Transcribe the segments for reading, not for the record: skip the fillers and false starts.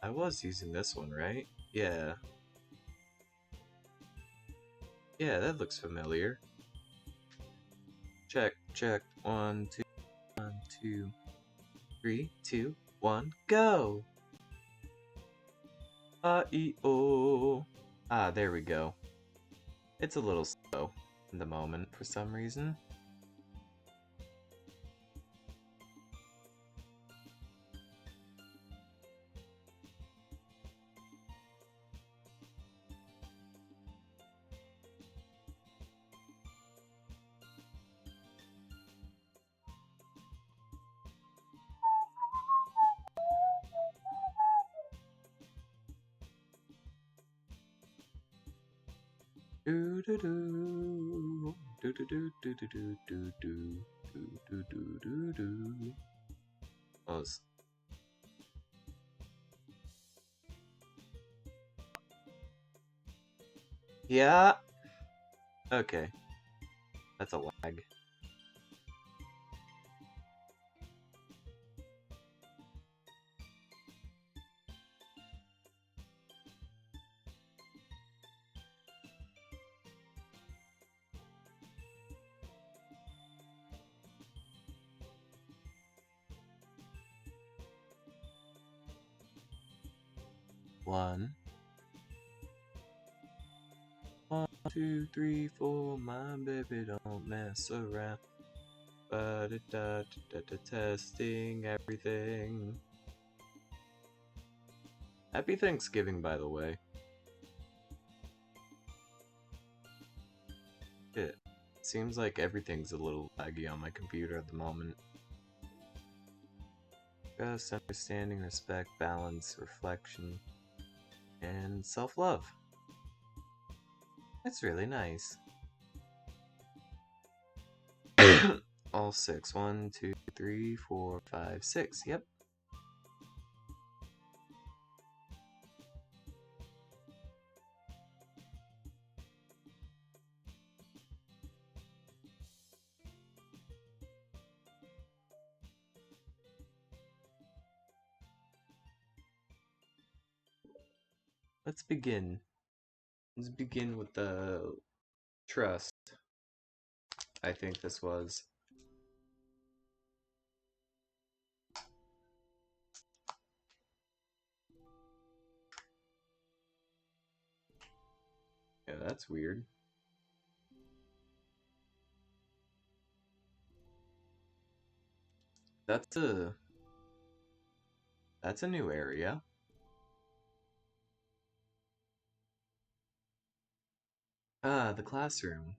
I was using this one, right? Yeah. Yeah, that looks familiar. Check, check. 1, 2, 1, 2, 3, 2, 1, go! E-O. Ah, there we go. It's a little slow in the moment for some reason. Do do do do do do do do do do do do do do do. Oh, yeah. Okay, that's a lag. One, 1, 2, 3, 4. My baby don't mess around. Testing everything. Happy Thanksgiving, by the way. It seems like everything's a little laggy on my computer at the moment. Trust, understanding, respect, balance, reflection, and self-love. That's really nice. All 6. 1, 2, 3, 4, 5, 6. Yep. Let's begin. Let's begin with the trust. I think this was. Yeah, that's weird. That's a new area. Ah, the classroom.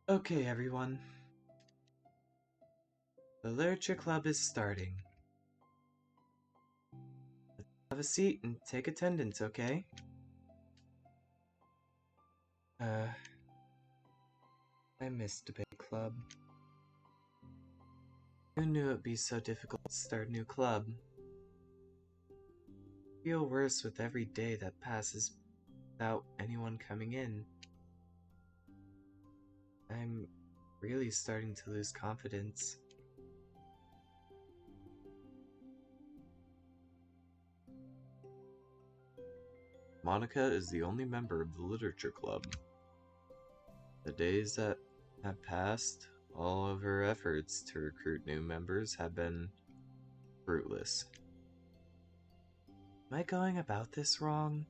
Okay, everyone. The literature club is starting. Let's have a seat and take attendance, okay? I missed debate club. Who knew it'd be so difficult to start a new club? I feel worse with every day that passes without anyone coming in. I'm really starting to lose confidence. Monica is the only member of the literature club. The days that have passed, all of her efforts to recruit new members have been fruitless. Am I going about this wrong?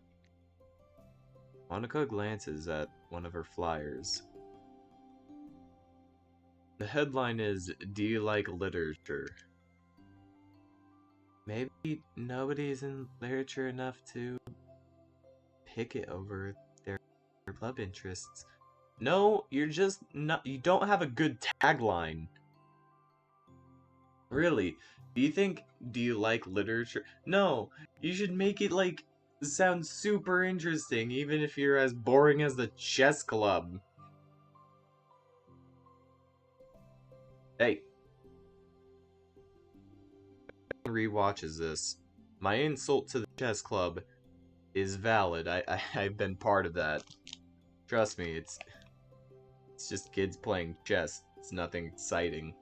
Monica glances at one of her flyers. The headline is, "Do you like literature?" Maybe nobody's in literature enough to pick it over their club interests. No, you're just not. You don't have a good tagline. Really? Do you think, "Do you like literature?" No, you should make it like sound super interesting, even if you're as boring as the chess club. Hey, rewatches this. My insult to the chess club is valid. I've been part of that. Trust me, it's just kids playing chess. It's nothing exciting.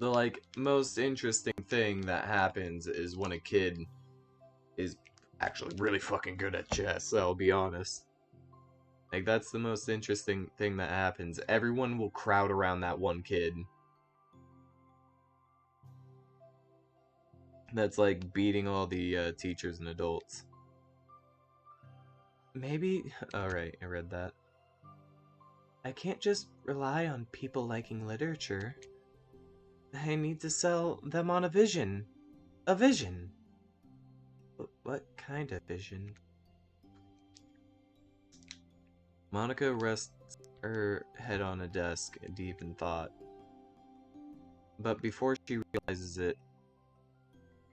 The, like, most interesting thing that happens is when a kid is actually really fucking good at chess, I'll be honest. Like, that's the most interesting thing that happens. Everyone will crowd around that one kid. That's, like, beating all the teachers and adults. Maybe... Alright, I read that. I can't just rely on people liking literature. I need to sell them on a vision. A vision. What kind of vision? Monica rests her head on a desk, deep in thought. But before she realizes it,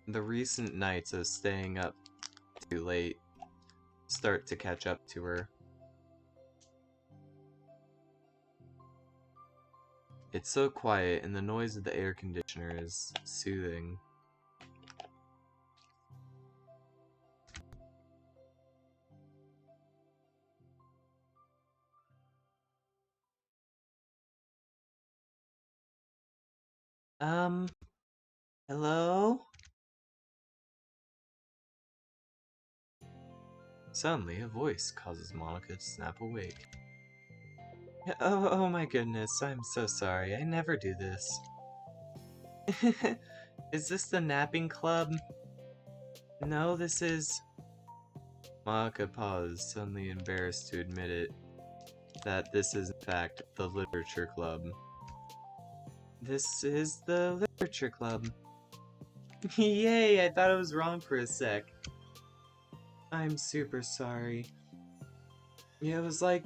the recent nights of staying up too late start to catch up to her. It's so quiet, and the noise of the air conditioner is soothing. Hello? Suddenly, a voice causes Monica to snap awake. Oh my goodness, I'm so sorry. I never do this. Is this the napping club? No, this is... Monica paused, suddenly embarrassed to admit it, that this is in fact the literature club. This is the literature club. Yay, I thought I was wrong for a sec. I'm super sorry. Yeah, it was like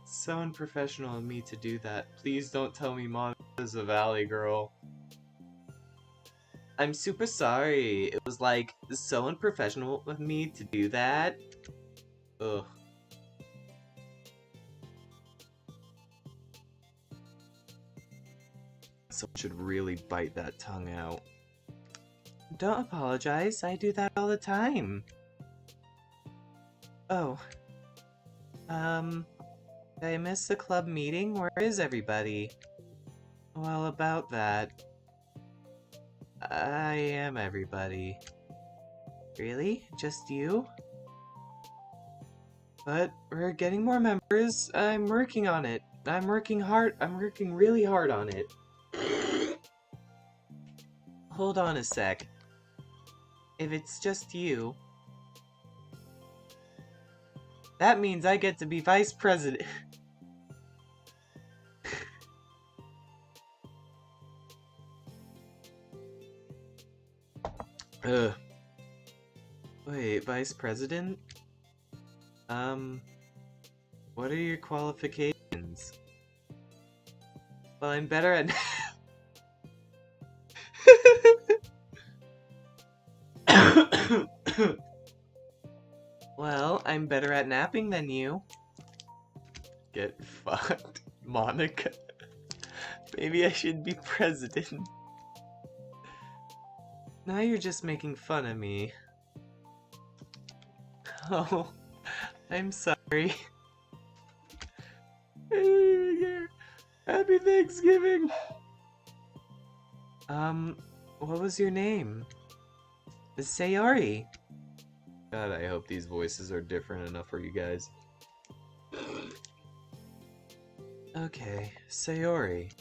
so unprofessional of me to do that. Please don't tell me Monica's a valley girl. I'm super sorry. It was like so unprofessional of me to do that. Ugh. Someone should really bite that tongue out. Don't apologize. I do that all the time. Oh. I missed the club meeting? Where is everybody? Well, about that... I am everybody. Really? Just you? But we're getting more members. I'm working on it. I'm working hard. I'm working really hard on it. Hold on a sec. If it's just you... that means I get to be vice president. Ugh. Wait, vice president? What are your qualifications? Well, I'm better at... Well, I'm better at napping than you. Get fucked, Monica. Maybe I should be president. Now you're just making fun of me. Oh, I'm sorry. Happy Thanksgiving! What was your name? Sayori. God, I hope these voices are different enough for you guys. Okay, Sayori.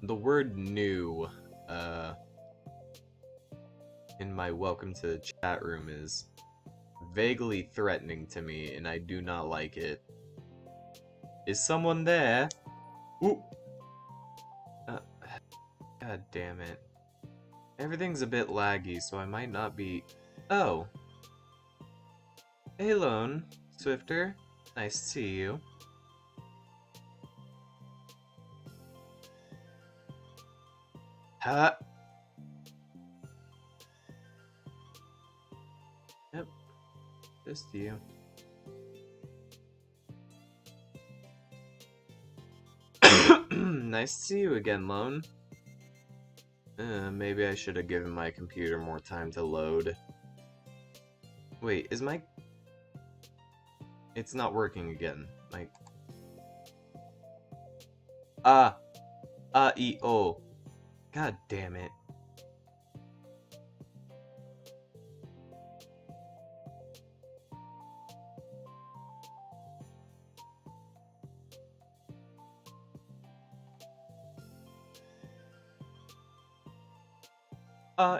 The word new, in my welcome to the chat room is vaguely threatening to me, and I do not like it. Is someone there? Ooh! God damn it. Everything's a bit laggy, so I might not be... Oh! Hey, Lone. Swifter. Nice to see you. Huh? Yep. Just you. Nice to see you again, Lone. Maybe I should have given my computer more time to load. Wait, is my... It's not working again. Like... E-O. God damn it.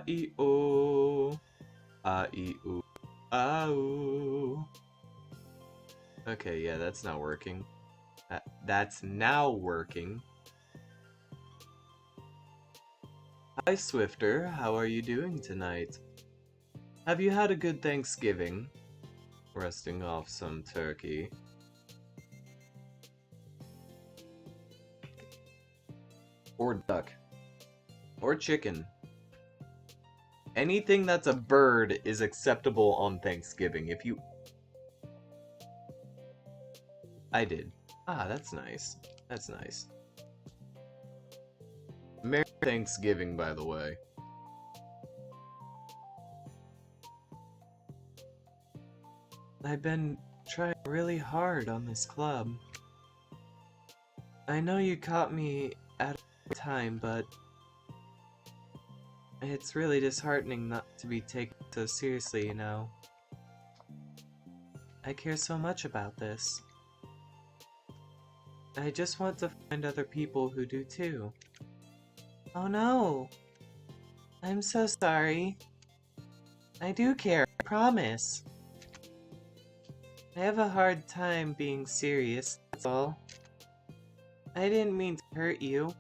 E-O. E-O. Ow. Okay, yeah, that's not working. That's now working. Hi, Swifter. How are you doing tonight? Have you had a good Thanksgiving? Resting off some turkey. Or duck. Or chicken. Anything that's a bird is acceptable on Thanksgiving. If you... I did. Ah, that's nice. That's nice. Merry Thanksgiving, by the way. I've been trying really hard on this club. I know you caught me at a time, but it's really disheartening not to be taken so seriously, you know. I care so much about this. I just want to find other people who do too. Oh no! I'm so sorry. I do care, I promise. I have a hard time being serious, that's all. I didn't mean to hurt you.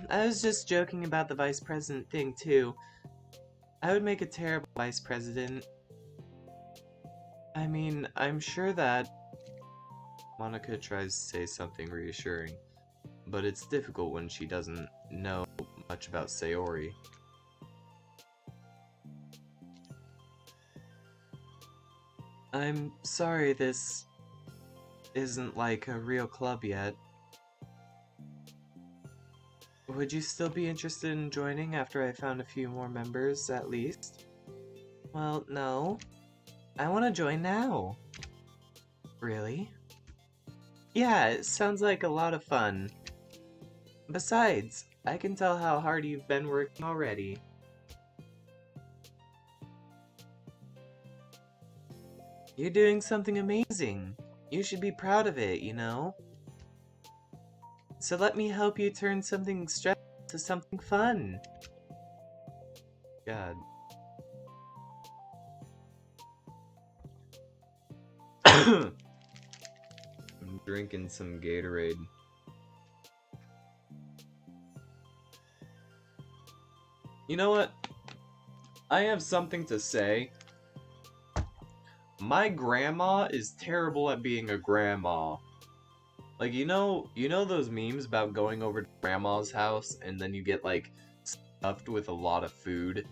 I was just joking about the vice president thing too. I would make a terrible vice president. I mean, I'm sure that... Monica tries to say something reassuring, but it's difficult when she doesn't know much about Sayori. I'm sorry this isn't like a real club yet. Would you still be interested in joining after I found a few more members, at least? Well, no. I want to join now. Really? Yeah, it sounds like a lot of fun. Besides, I can tell how hard you've been working already. You're doing something amazing. You should be proud of it, you know? So let me help you turn something stressful to something fun. God. I'm drinking some Gatorade. You know what? I have something to say. My grandma is terrible at being a grandma. Like, you know those memes about going over to grandma's house and then you get, like, stuffed with a lot of food?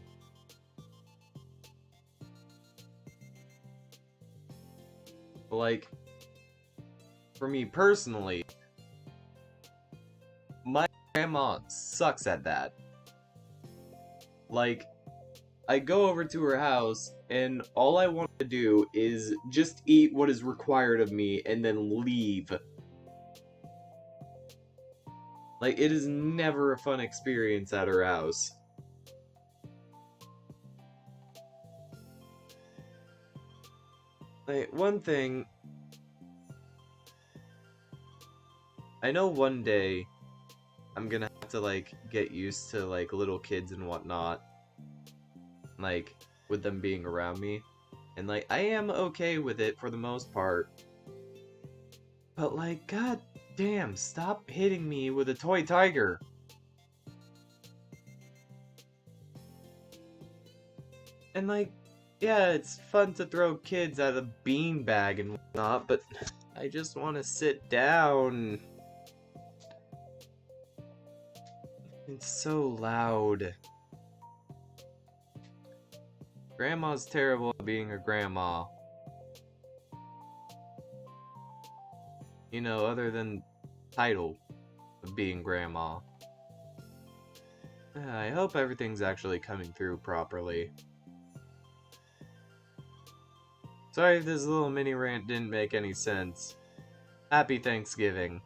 Like, for me personally, my grandma sucks at that. Like, I go over to her house, and all I want to do is just eat what is required of me and then leave. Like, it is never a fun experience at her house. Like, one thing... I know one day I'm gonna have to, like, get used to, like, little kids and whatnot. Like, with them being around me. And, like, I am okay with it for the most part. But, like, god damn, stop hitting me with a toy tiger. And, like, yeah, it's fun to throw kids at a beanbag and whatnot, but I just want to sit down. It's so loud. Grandma's terrible at being a grandma. You know, other than title. of being grandma. I hope everything's actually coming through properly. Sorry if this little mini rant didn't make any sense. Happy Thanksgiving.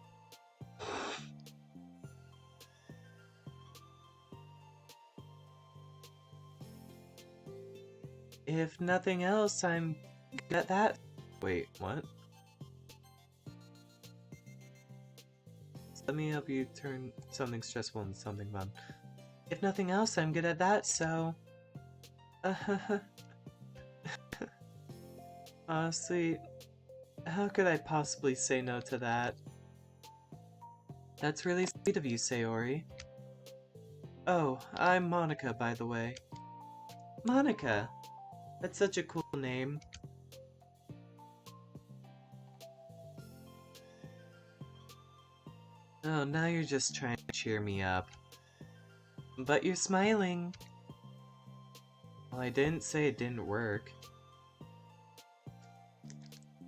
If nothing else, I'm good at that. Wait, what? Let me help you turn something stressful into something fun. If nothing else, I'm good at that, so... Honestly, how could I possibly say no to that? That's really sweet of you, Sayori. Oh, I'm Monica, by the way. Monica! That's such a cool name. Oh, now you're just trying to cheer me up. But you're smiling. Well, I didn't say it didn't work.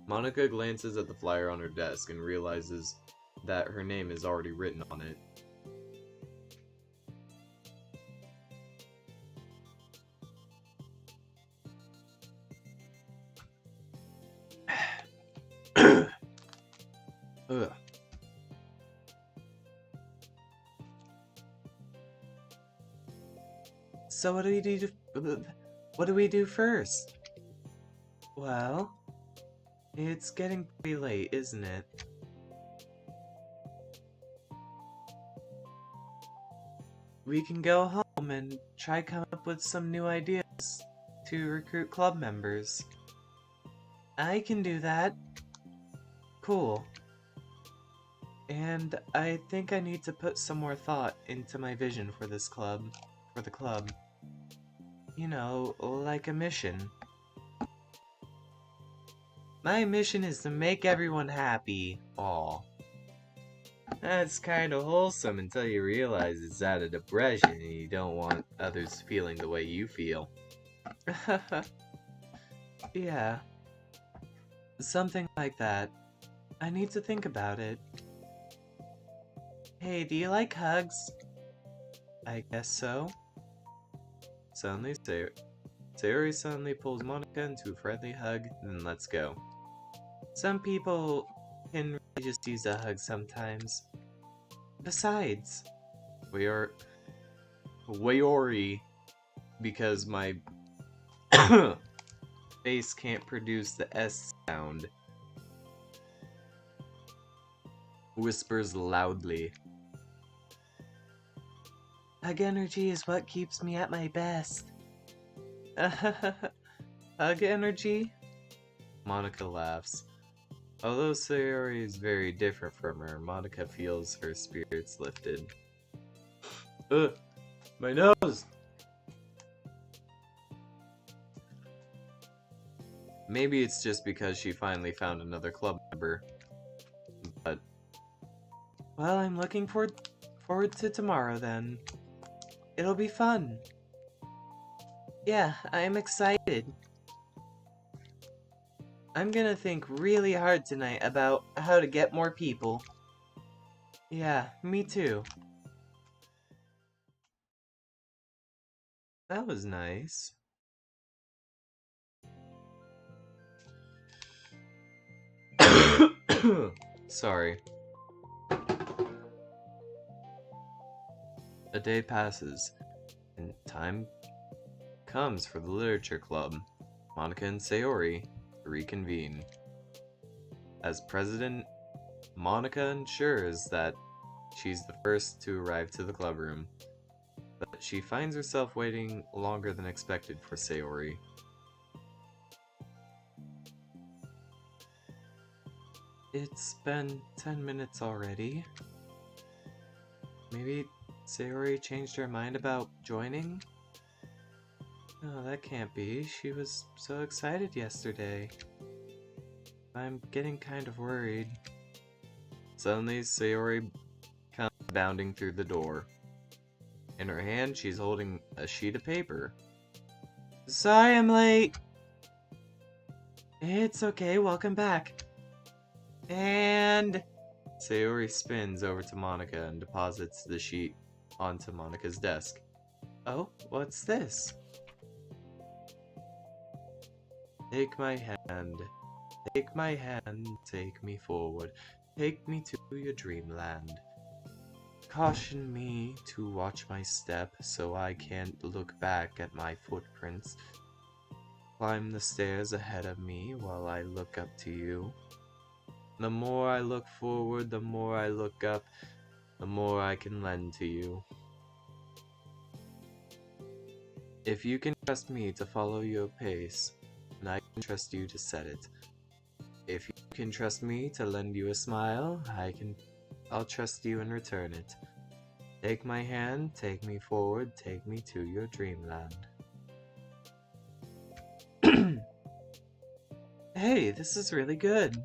Monica glances at the flyer on her desk and realizes that her name is already written on it. Ugh. So what do we do first? Well, it's getting pretty late, isn't it? We can go home and try come up with some new ideas to recruit club members. I can do that. Cool. And I think I need to put some more thought into my vision for this club. For the club. You know, like a mission. My mission is to make everyone happy. Aw. That's kinda wholesome until you realize it's out of depression and you don't want others feeling the way you feel. Yeah. Something like that. I need to think about it. Hey, do you like hugs? I guess so. Suddenly, Sayori suddenly pulls Monica into a friendly hug, and then lets go. Some people can really just use a hug sometimes. Besides, Wayori, because my face can't produce the S sound, whispers loudly. Hug energy is what keeps me at my best. Hug energy? Monica laughs. Although Sayori is very different from her, Monica feels her spirits lifted. My nose! Maybe it's just because she finally found another club member. But... well, I'm looking forward to tomorrow then. It'll be fun. Yeah, I'm excited. I'm gonna think really hard tonight about how to get more people. Yeah, me too. That was nice. Sorry. A day passes, and time comes for the literature club. Monica and Sayori reconvene. As president, Monica ensures that she's the first to arrive to the club room, but she finds herself waiting longer than expected for Sayori. It's been 10 minutes already. Maybe Sayori changed her mind about joining? No, that can't be. She was so excited yesterday. I'm getting kind of worried. Suddenly, Sayori comes bounding through the door. In her hand, she's holding a sheet of paper. Sorry I'm late! It's okay, welcome back. And... Sayori spins over to Monica and deposits the sheet onto Monica's desk. Oh, what's this? Take my hand. Take my hand, take me forward. Take me to your dreamland. Caution me to watch my step so I can't look back at my footprints. Climb the stairs ahead of me while I look up to you. The more I look forward, the more I look up, the more I can lend to you. If you can trust me to follow your pace, then I can trust you to set it. If you can trust me to lend you a smile, I'll trust you and return it. Take my hand, take me forward, take me to your dreamland. Hey, this is really good.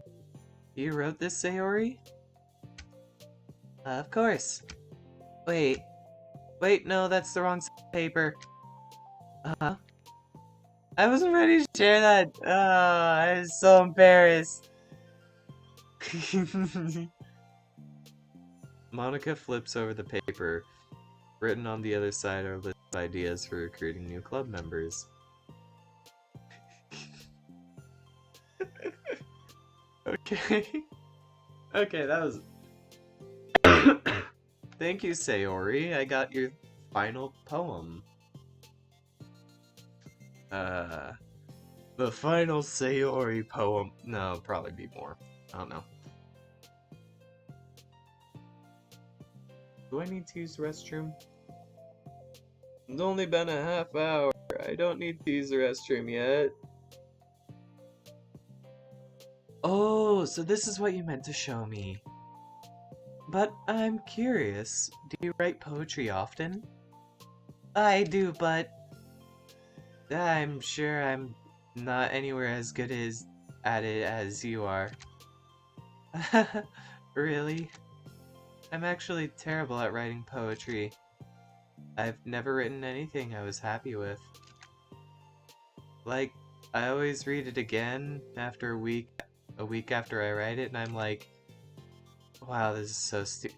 You wrote this, Sayori? Of course. Wait, no, that's the wrong paper. Uh-huh. I wasn't ready to share that. I was so embarrassed. Monica flips over the paper. Written on the other side are lists of ideas for recruiting new club members. Okay. Okay, that was... Thank you, Sayori. I got your final poem. The final Sayori poem. No, probably be more. I don't know. Do I need to use the restroom? It's only been a half hour. I don't need to use the restroom yet. Oh, so this is what you meant to show me. But I'm curious, do you write poetry often? I do, but I'm sure I'm not anywhere as good at it as you are. Really? I'm actually terrible at writing poetry. I've never written anything I was happy with. Like, I always read it again after a week after I write it, and I'm like, wow, this is so stupid.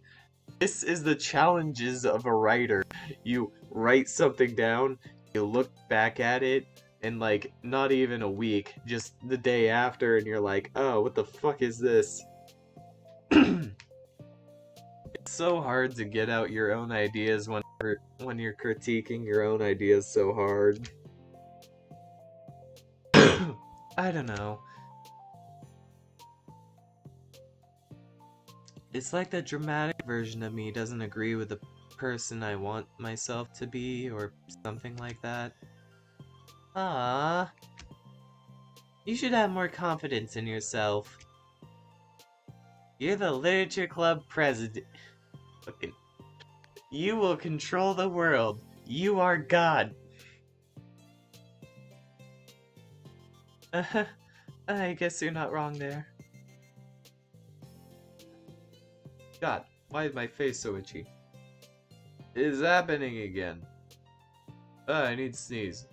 This is the challenges of a writer. You write something down, you look back at it, and like, not even a week, just the day after, and you're like, oh, what the fuck is this? It's so hard to get out your own ideas when you're critiquing your own ideas so hard. I don't know. It's like the dramatic version of me doesn't agree with the person I want myself to be, or something like that. Ah, you should have more confidence in yourself. You're the literature club president. Fucking. You will control the world. You are God. I guess you're not wrong there. God, why is my face so itchy? It is happening again. I need to sneeze.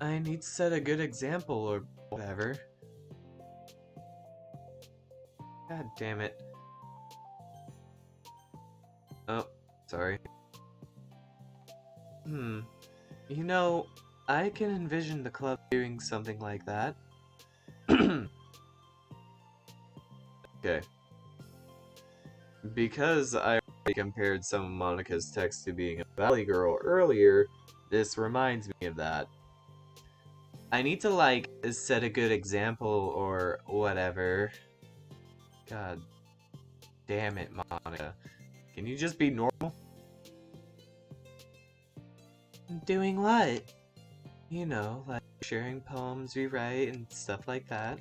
I need to set a good example or whatever. God damn it. Oh, sorry. You know, I can envision the club doing something like that. Okay. Because I already compared some of Monica's text to being a Valley Girl earlier, this reminds me of that. I need to, like, set a good example or whatever. God damn it, Monica. Can you just be normal? Doing what? You know, like sharing poems we write and stuff like that.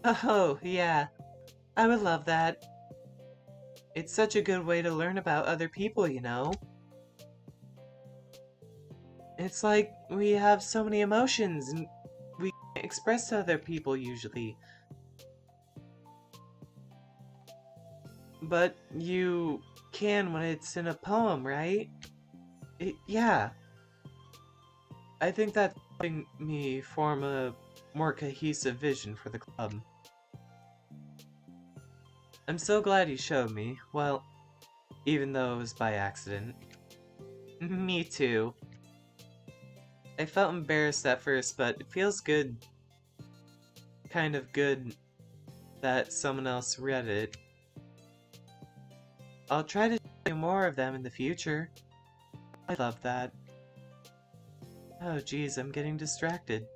Oh, yeah. I would love that. It's such a good way to learn about other people, you know? It's like we have so many emotions and we can't express to other people usually. But you can when it's in a poem, right? Yeah. I think that's helping me form a more cohesive vision for the club. I'm so glad you showed me. Well, even though it was by accident. Me too. I felt embarrassed at first, but it feels good, kind of good, that someone else read it. I'll try to show you more of them in the future. I love that. Oh geez, I'm getting distracted.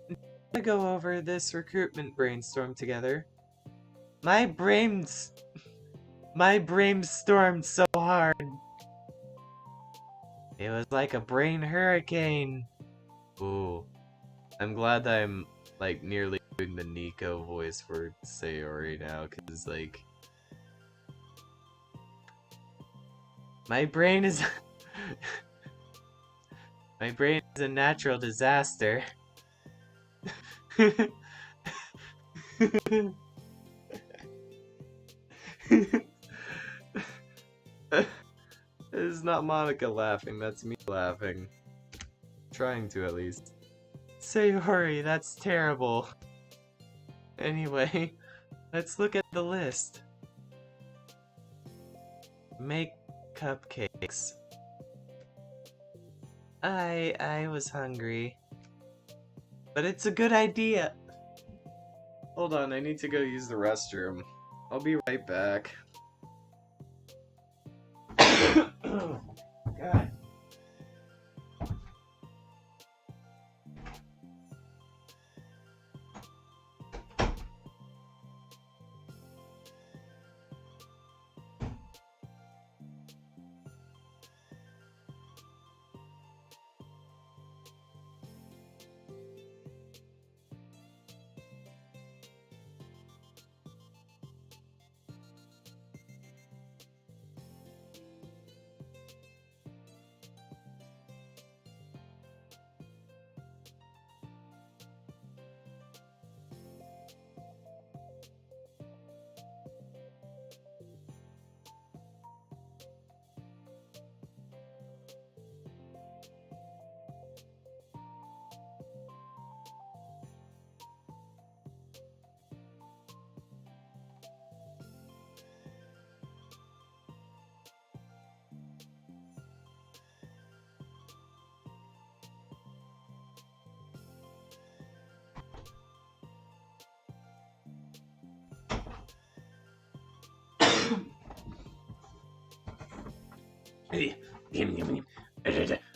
We're gonna go over this recruitment brainstorm together. My brainstormed so hard. It was like a brain hurricane. Ooh. I'm glad that I'm, like, nearly doing the Nico voice for Sayori now, because, like... My brain is... My brain is a natural disaster. This is not Monica laughing, that's me laughing. Trying to, at least. Sayori, that's terrible. Anyway, let's look at the list. Make cupcakes. I was hungry. But it's a good idea. Hold on, I need to go use the restroom. I'll be right back. Oh, God.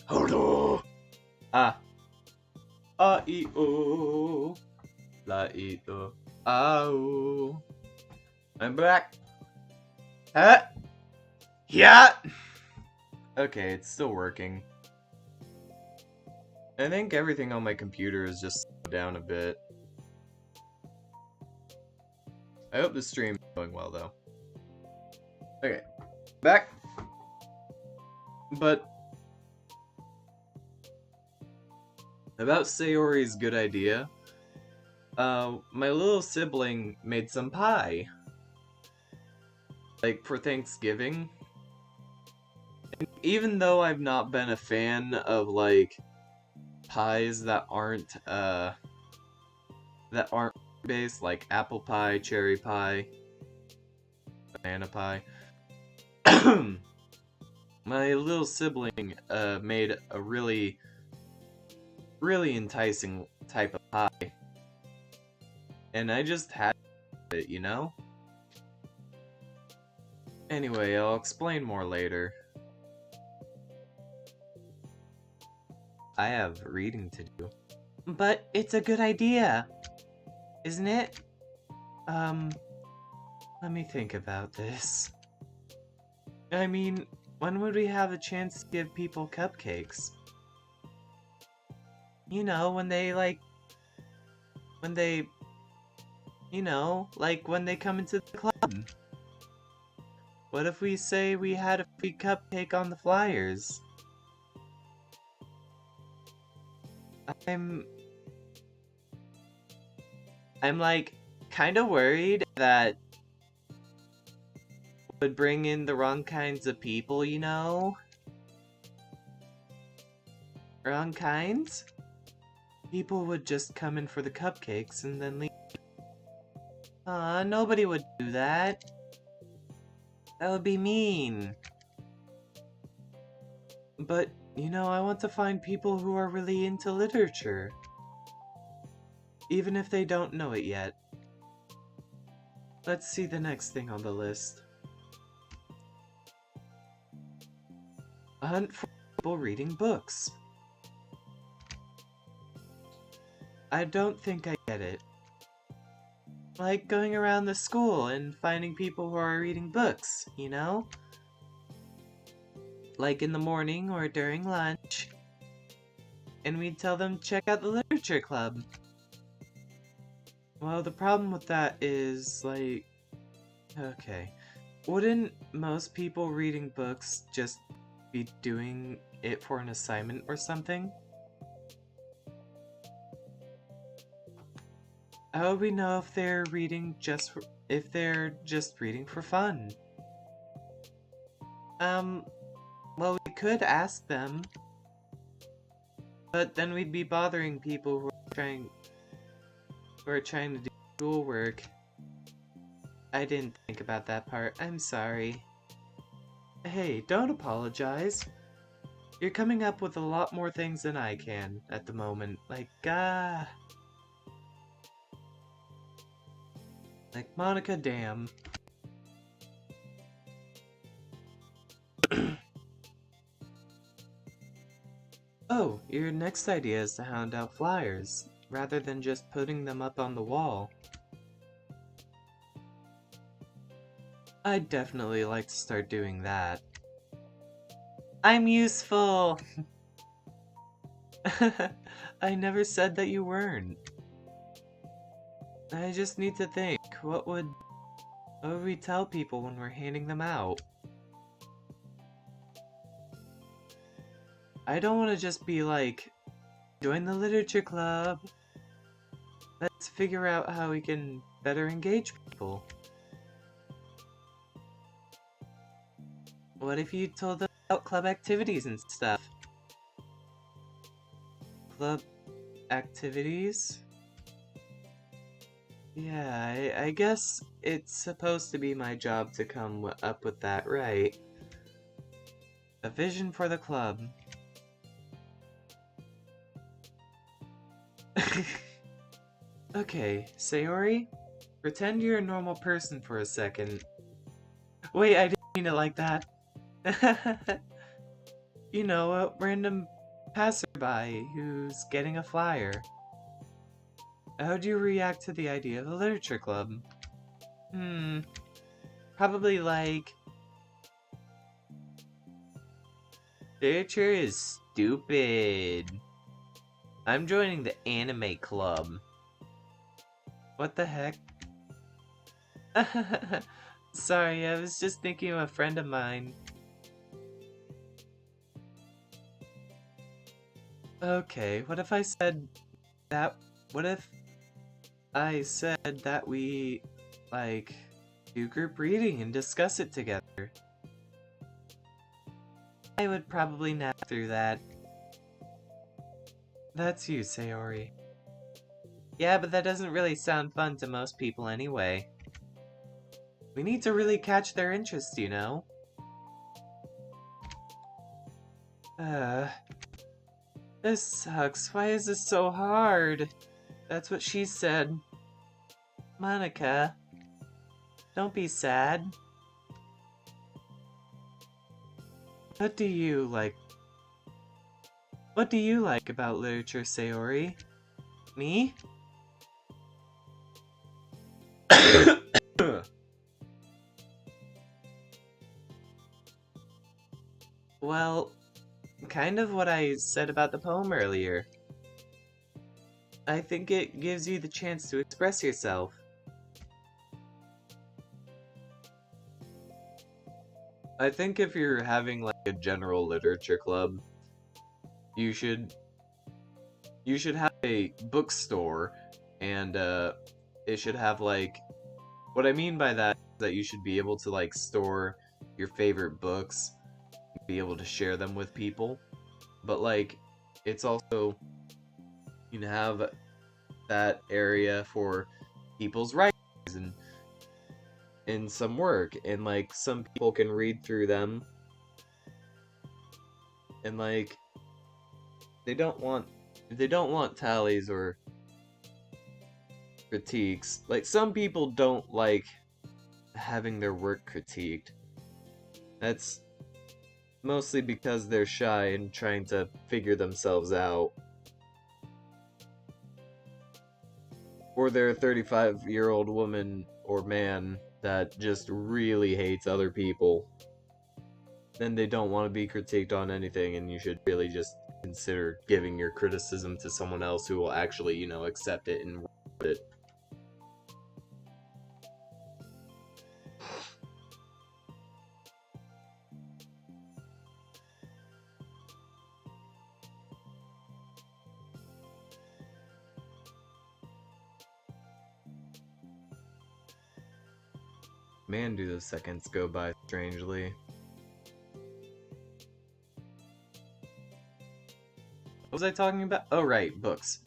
Hold Ah. I o. La I o. Ow. I'm back. Huh? Yeah. Okay, it's still working. I think everything on my computer is just slowed down a bit. I hope the stream is going well though. Okay. Back. But about Sayori's good idea, my little sibling made some pie. Like, for Thanksgiving. And even though I've not been a fan of, like, pies that aren't based, like apple pie, cherry pie, banana pie, my little sibling, made a really enticing type of pie. And I just had it, you know? Anyway, I'll explain more later. I have reading to do. But it's a good idea, isn't it? Let me think about this. I mean, when would we have a chance to give people cupcakes? You know, when they, you know, like when they come into the club. What if we say we had a free cupcake on the flyers? I'm like, kinda worried that would bring in the wrong kinds of people, you know? wrong kinds? People would just come in for the cupcakes and then leave. Nobody would do that. That would be mean. But, you know, I want to find people who are really into literature. Even if they don't know it yet. Let's see the next thing on the list. A hunt for people reading books. I don't think I get it. Like going around the school and finding people who are reading books, you know? Like in the morning or during lunch. And we'd tell them, check out the literature club. Well, the problem with that is, like... Okay. Wouldn't most people reading books just be doing it for an assignment or something? How would we know if they're reading if they're just reading for fun? Well, we could ask them, but then we'd be bothering people who are trying to do schoolwork. I didn't think about that part. I'm sorry. Hey, don't apologize. You're coming up with a lot more things than I can at the moment. Like Monica, damn. Oh, your next idea is to hand out flyers, rather than just putting them up on the wall. I'd definitely like to start doing that. I'm useful! I never said that you weren't. I just need to think, what would we tell people when we're handing them out? I don't want to just be like, join the literature club. Let's figure out how we can better engage people. What if you told them about club activities and stuff? Club activities? Yeah, I guess it's supposed to be my job to come up with that, right? A vision for the club. Okay, Sayori, pretend you're a normal person for a second. Wait, I didn't mean it like that. You know, a random passerby who's getting a flyer. How do you react to the idea of a literature club? Probably like... Literature is stupid. I'm joining the anime club. What the heck? Sorry, I was just thinking of a friend of mine. Okay, what if I said that... What if I said that we, like, do group reading and discuss it together? I would probably nap through that. That's you, Sayori. Yeah, but that doesn't really sound fun to most people anyway. We need to really catch their interest, you know? This sucks. Why is this so hard? That's what she said. Monica, don't be sad. What do you like? What do you like about literature, Sayori? Me? Well, kind of what I said about the poem earlier. I think it gives you the chance to express yourself. I think if you're having like a general literature club, you should have a bookstore, and it should have like, what I mean by that is that you should be able to like store your favorite books, be able to share them with people. But like, it's also, you can have that area for people's rights and in some work, and like some people can read through them, and like they don't want if they don't want tallies or critiques. Like some people don't like having their work critiqued. That's mostly because they're shy and trying to figure themselves out. Or they're a 35-year-old woman or man that just really hates other people. Then they don't want to be critiqued on anything, and you should really just consider giving your criticism to someone else who will actually, accept it and work it. Man, do the seconds go by strangely. What was I talking about? Oh, right, books.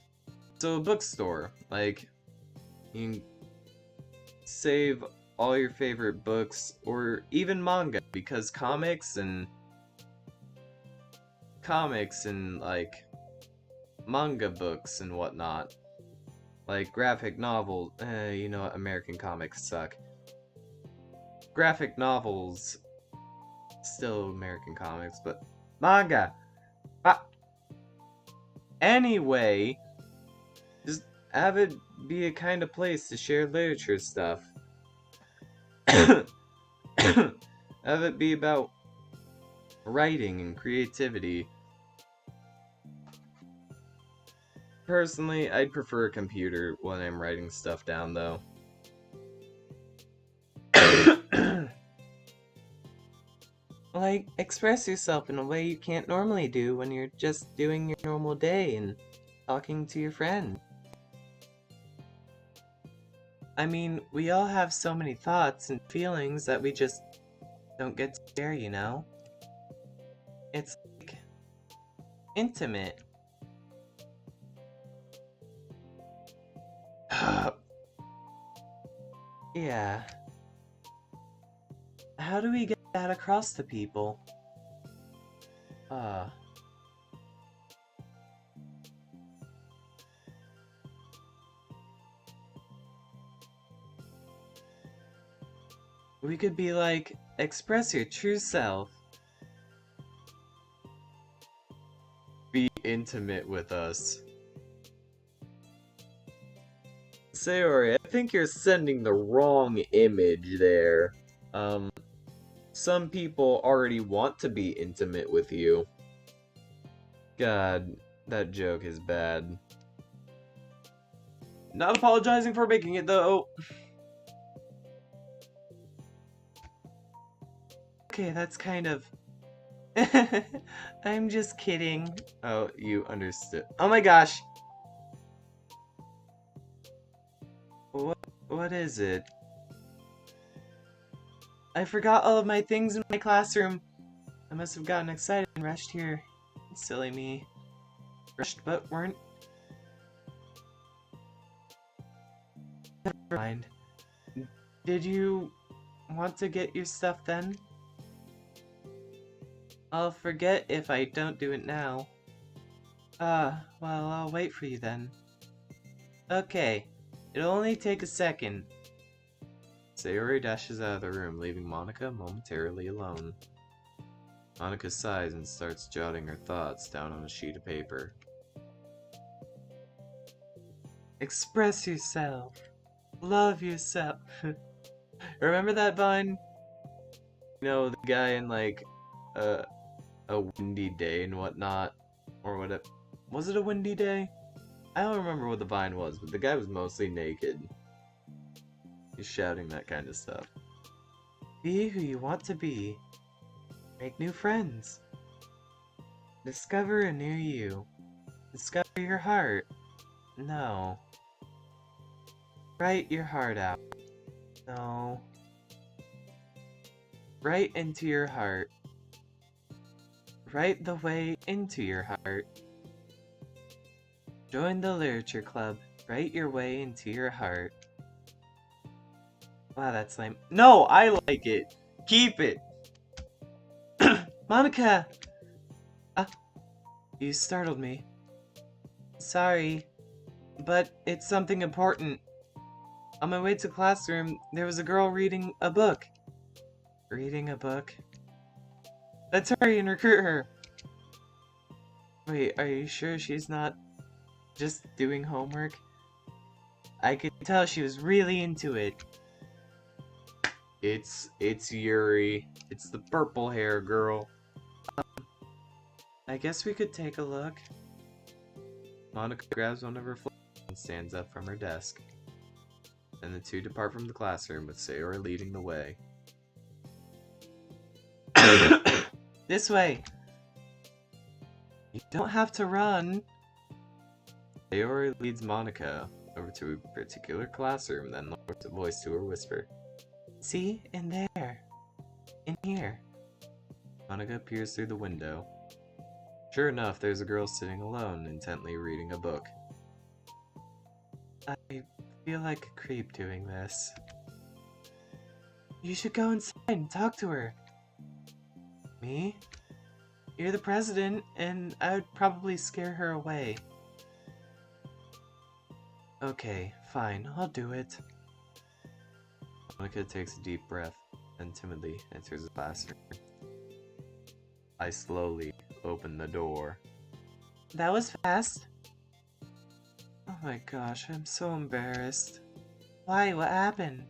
So, a bookstore. Like, you can save all your favorite books, or even manga, because like, manga books and whatnot, like graphic novels, you know what, American comics suck. Graphic novels, still American comics, but manga! Anyway, just have it be a kind of place to share literature stuff. Have it be about writing and creativity. Personally, I'd prefer a computer when I'm writing stuff down, though. Like, express yourself in a way you can't normally do when you're just doing your normal day and talking to your friend. I mean, we all have so many thoughts and feelings that we just don't get to share, you know? It's like intimate. Yeah. How do we get that across to people? We could be like, express your true self. Be intimate with us. Sayori, I think you're sending the wrong image there. Some people already want to be intimate with you. God, that joke is bad. Not apologizing for making it, though. Okay, that's kind of... I'm just kidding. Oh, you understood. Oh my gosh! What is it? I forgot all of my things in my classroom. I must have gotten excited and rushed here. Silly me. Rushed but weren't... Never mind. Did you want to get your stuff then? I'll forget if I don't do it now. Well, I'll wait for you then. Okay, it'll only take a second. Sayori dashes out of the room, leaving Monika momentarily alone. Monika sighs and starts jotting her thoughts down on a sheet of paper. Express yourself. Love yourself. Remember that vine? You know, the guy in like a windy day and whatnot, or what? Was it a windy day? I don't remember what the vine was, but the guy was mostly naked. He's shouting that kind of stuff. Be who you want to be. Make new friends. Discover a new you. Discover your heart. No. Write your heart out. No. Right into your heart. Right the way into your heart. Join the literature club. Write your way into your heart. Wow, that's lame. No, I like it. Keep it. Monica! Ah, you startled me. Sorry, but it's something important. On my way to classroom, there was a girl reading a book. Reading a book? Let's hurry and recruit her. Wait, are you sure she's not just doing homework? I could tell she was really into it. It's Yuri. It's the purple hair girl. I guess we could take a look. Monica grabs one of her flowers and stands up from her desk. Then the two depart from the classroom with Sayori leading the way. This way! You don't have to run! Sayori leads Monica over to a particular classroom, then lowers a voice to her whisper. See? In there. In here. Monica peers through the window. Sure enough, there's a girl sitting alone, intently reading a book. I feel like a creep doing this. You should go inside and talk to her. Me? You're the president, and I would probably scare her away. Okay, fine, I'll do it. Monica takes a deep breath, and timidly enters the classroom. I slowly open the door. That was fast. Oh my gosh, I'm so embarrassed. Why? What happened?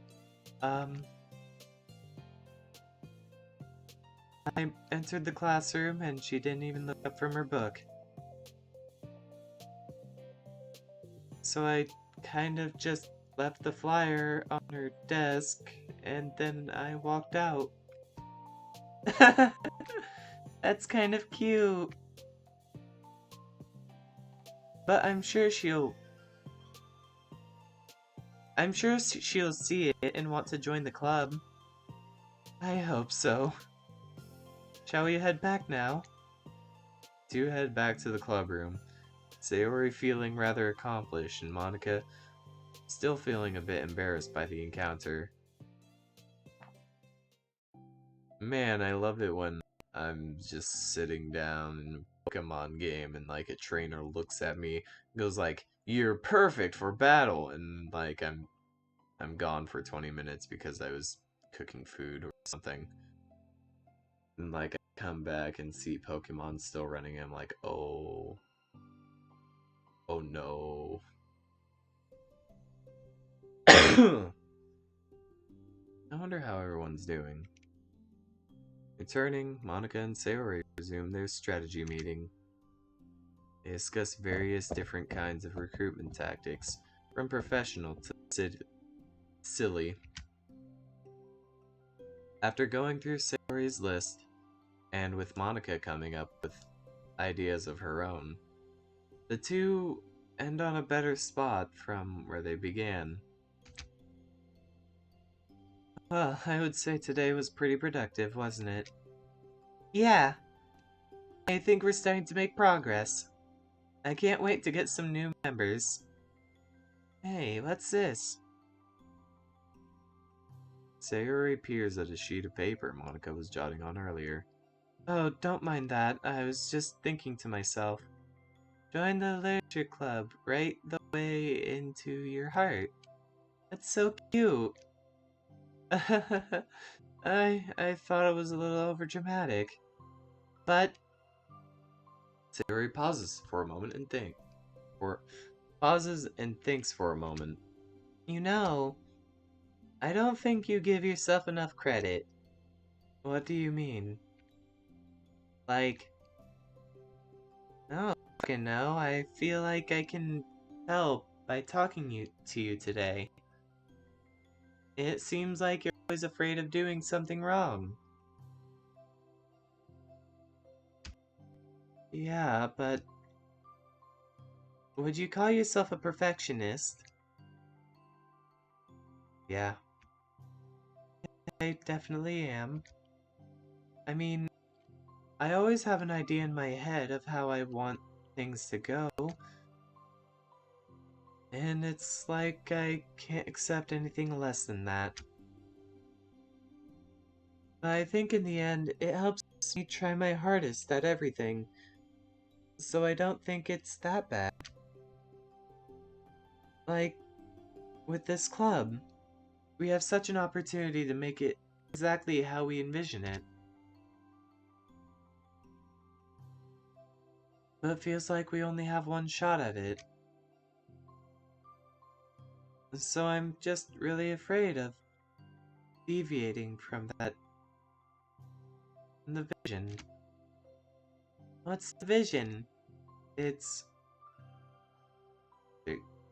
I entered the classroom and she didn't even look up from her book. So I kind of just left the flyer on her desk and then I walked out. That's kind of cute. But I'm sure she'll see it and want to join the club. I hope so. Shall we head back now? Two head back to the club room. Sayori feeling rather accomplished and Monica still feeling a bit embarrassed by the encounter. Man, I love it when I'm just sitting down in a Pokemon game and like a trainer looks at me and goes like, "You're perfect for battle," and like I'm gone for 20 minutes because I was cooking food or something. And like I come back and see Pokemon still running, I'm like, oh no. I wonder how everyone's doing. Returning, Monica and Sayori resume their strategy meeting. They discuss various different kinds of recruitment tactics, from professional to silly. After going through Sayori's list, and with Monica coming up with ideas of her own, the two end on a better spot from where they began. Well, I would say today was pretty productive, wasn't it? Yeah, I think we're starting to make progress. I can't wait to get some new members. Hey, what's this? Sayori peers at a sheet of paper Monica was jotting on earlier. Oh, don't mind that. I was just thinking to myself. Join the literature club, right the way into your heart. That's so cute. I thought it was a little overdramatic. But Sayori pauses for a moment and thinks for a moment. You know, I don't think you give yourself enough credit. What do you mean? Like, I don't fucking know. I feel like I can help by talking to you today. It seems like you're always afraid of doing something wrong. Yeah, but would you call yourself a perfectionist? Yeah, I definitely am. I mean, I always have an idea in my head of how I want things to go, And it's like I can't accept anything less than that. But I think in the end, it helps me try my hardest at everything. So I don't think it's that bad. Like, with this club, we have such an opportunity to make it exactly how we envision it. But it feels like we only have one shot at it. So I'm just really afraid of deviating from the vision. What's the vision? It's...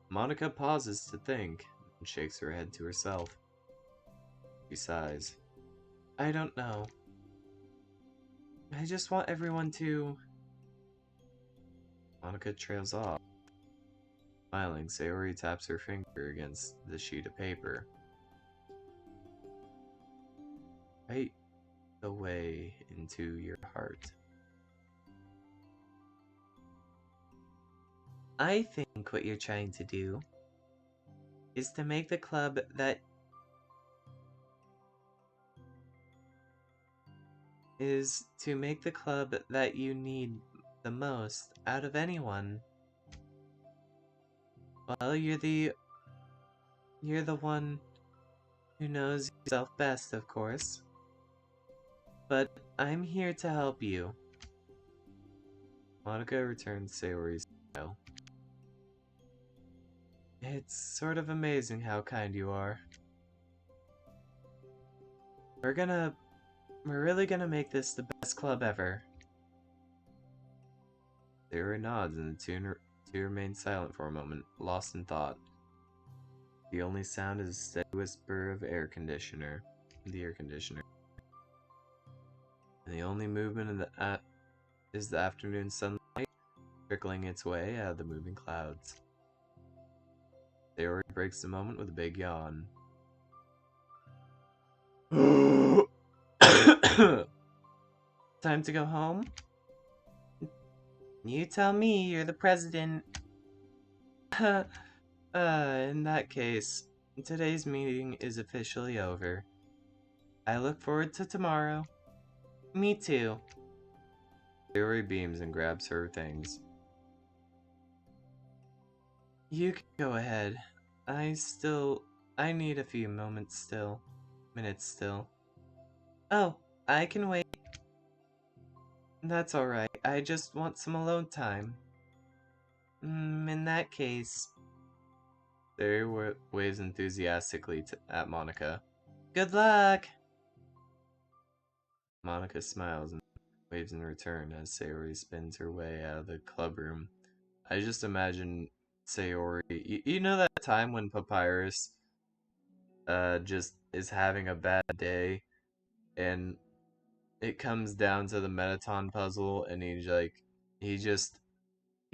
Monica pauses to think and shakes her head to herself. She sighs. I don't know. I just want everyone to... Monica trails off. Smiling, Sayori taps her finger against the sheet of paper. Right the way into your heart. I think what you're trying to do is to make the club that you need the most out of anyone. Well, you're the one who knows yourself best, of course. But I'm here to help you. Monica returns Sayori's smile. It's sort of amazing how kind you are. We're really gonna make this the best club ever. Sayori nods and the two remain silent for a moment, lost in thought. The only sound is a steady whisper of the air conditioner. And the only movement is the afternoon sunlight trickling its way out of the moving clouds. Sayori breaks the moment with a big yawn. Time to go home? You tell me, you're the president. In that case, today's meeting is officially over. I look forward to tomorrow. Me too. Sayori beams and grabs her things. You can go ahead. I need a few minutes still. Oh, I can wait. That's alright. I just want some alone time. In that case... Sayori waves enthusiastically at Monica. Good luck! Monica smiles and waves in return as Sayori spins her way out of the club room. I just imagine Sayori... You know that time when Papyrus just is having a bad day and it comes down to the Metaton puzzle and he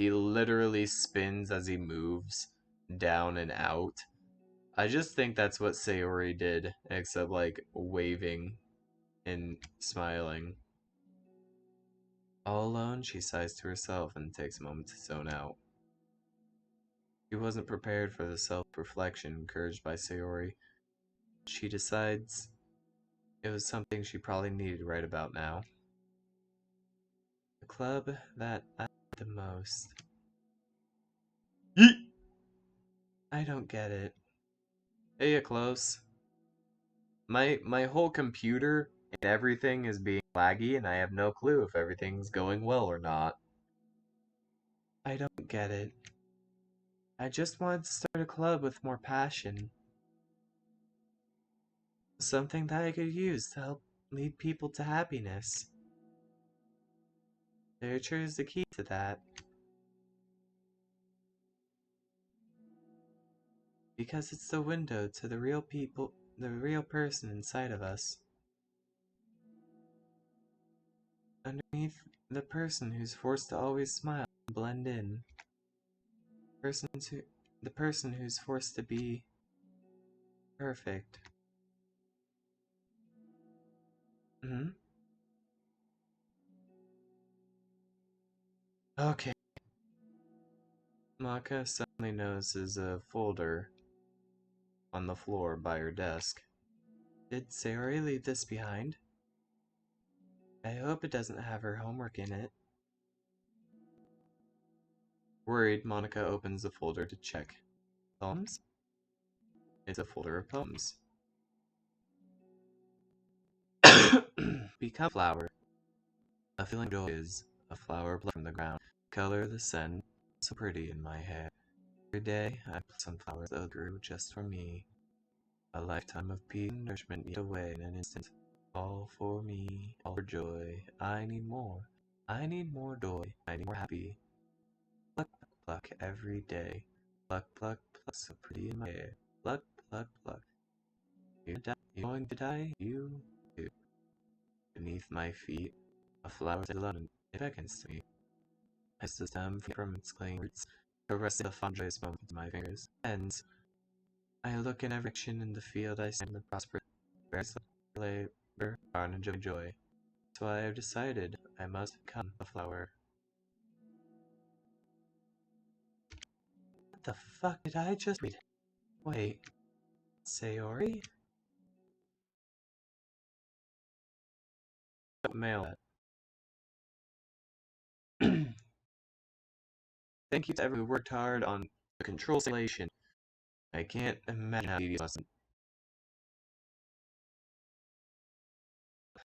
literally spins as he moves down and out. I just think that's what Sayori did, except like waving and smiling. All alone, she sighs to herself and takes a moment to zone out. She wasn't prepared for the self-reflection encouraged by Sayori. She decides it was something she probably needed right about now. The club that I like the most. Yeet! I don't get it. Hey, you close. My whole computer and everything is being laggy and I have no clue if everything's going well or not. I don't get it. I just wanted to start a club with more passion. Something that I could use to help lead people to happiness. Literature is the key to that. Because it's the window to the real person inside of us. Underneath the person who's forced to always smile and blend in. The person who's forced to be perfect. Hmm? Okay. Maka suddenly notices a folder on the floor by her desk. Did Sayori leave this behind? I hope it doesn't have her homework in it. Worried, Monica opens the folder to check. Poems? It's a folder of poems. Become a flower. A feeling of joy is a flower plucked from the ground. Color the scent, so pretty in my hair. Every day I pluck some flowers that grew just for me. A lifetime of peace and nourishment eat away in an instant. All for me, all for joy. I need more. I need more joy. I need more happy. Pluck, pluck, pluck every day. Pluck, pluck, pluck, so pretty in my hair. Pluck, pluck, pluck. You're going to die, you too. Beneath my feet, a flower is alone, and it beckons to me. I stem from its clinging roots, caressing the fond joyous moment with my fingers. And I look in every direction in the field I stand and prosper. Bears labor, barn and joy. So I have decided I must become a flower. What the fuck did I just read? Wait, Sayori? Mail that. Thank you to everyone who worked hard on the control simulation. I can't imagine how tedious it must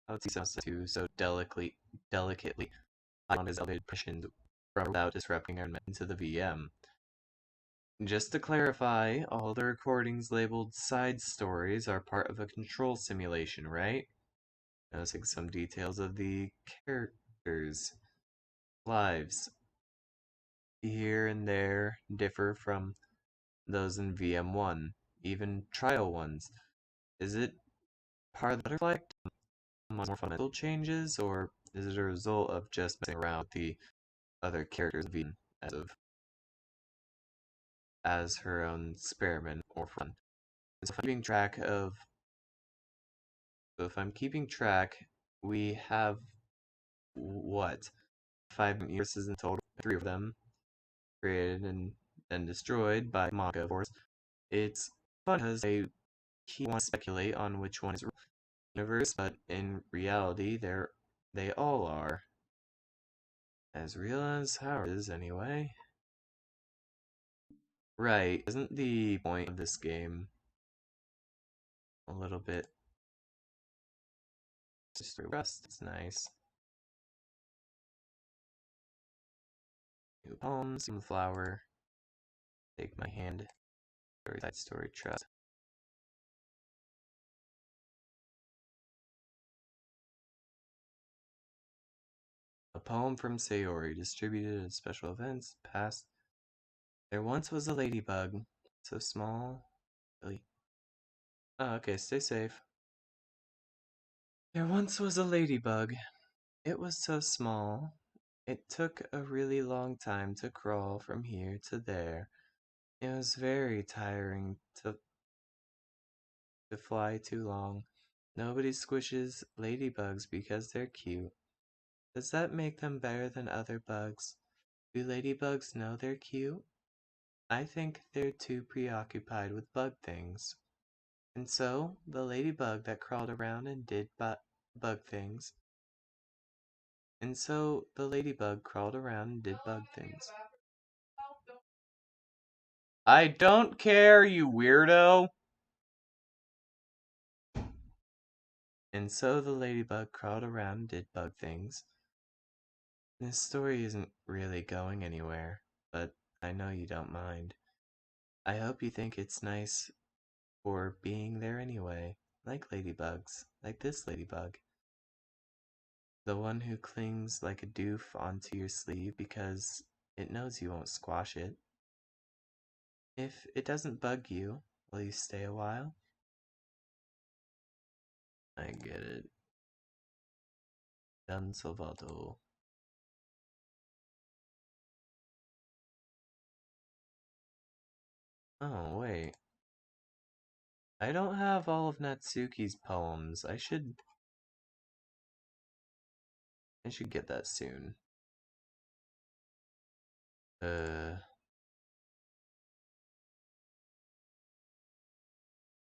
how it's to so delicately on his elevated position without disrupting our into the VM. Just to clarify, all the recordings labeled side stories are part of a control simulation, right? Noticing some details of the characters' lives here and there differ from those in VM1, even trial ones. Is it part of the butterfly more fundamental changes, or is it a result of just messing around with the other characters of VM as her own experiment or fun? So if I'm keeping track, we have what? 5 universes in total, 3 of them created and then destroyed by manga, of course. It's fun because he wants to speculate on which one is the universe, but in reality, they all are. As real as ours is, anyway. Right, isn't the point of this game a little bit just rust? It's nice. New palms, some flower. Take my hand. Side story trust. A poem from Sayori, distributed at special events, past. There once was a ladybug, so small. Really. Oh, okay, stay safe. There once was a ladybug. It was so small. It took a really long time to crawl from here to there. It was very tiring to fly too long. Nobody squishes ladybugs because they're cute. Does that make them better than other bugs? Do ladybugs know they're cute? I think they're too preoccupied with bug things. And so, the ladybug that crawled around and did bug things. And so, the ladybug crawled around and did bug things. I don't care, you weirdo! And so the ladybug crawled around and did bug things. This story isn't really going anywhere, but I know you don't mind. I hope you think it's nice for being there anyway, like ladybugs, like this ladybug. The one who clings like a doof onto your sleeve because it knows you won't squash it. If it doesn't bug you, will you stay a while? I get it. Dan Salvato. Oh, wait. I don't have all of Natsuki's poems. I should get that soon.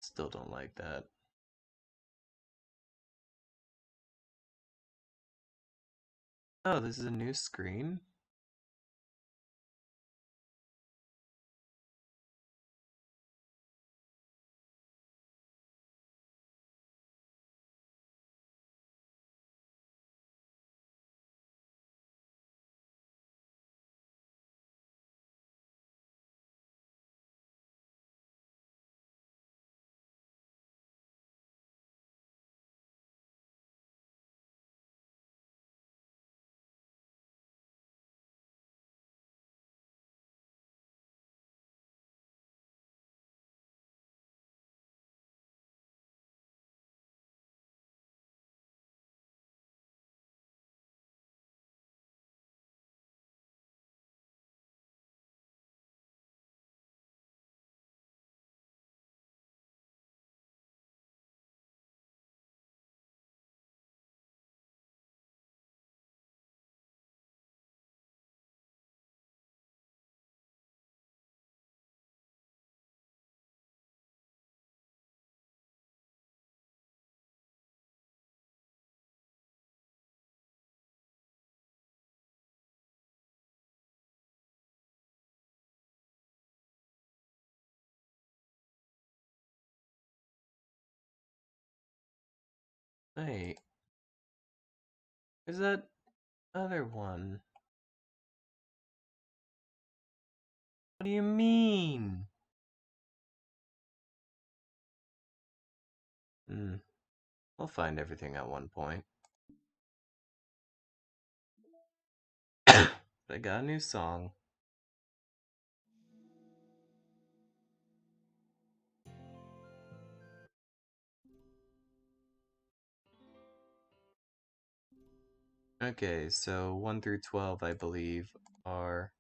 Still don't like that. Oh, this is a new screen? Wait, is that other one? What do you mean? We'll find everything at one point. I got a new song. Okay, so 1 through 12, I believe, are...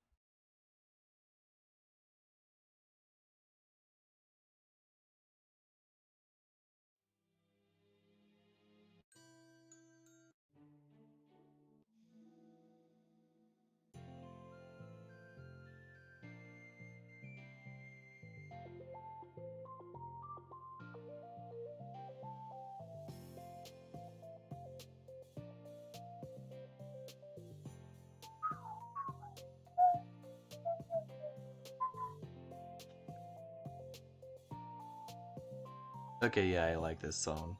Okay, yeah, I like this song.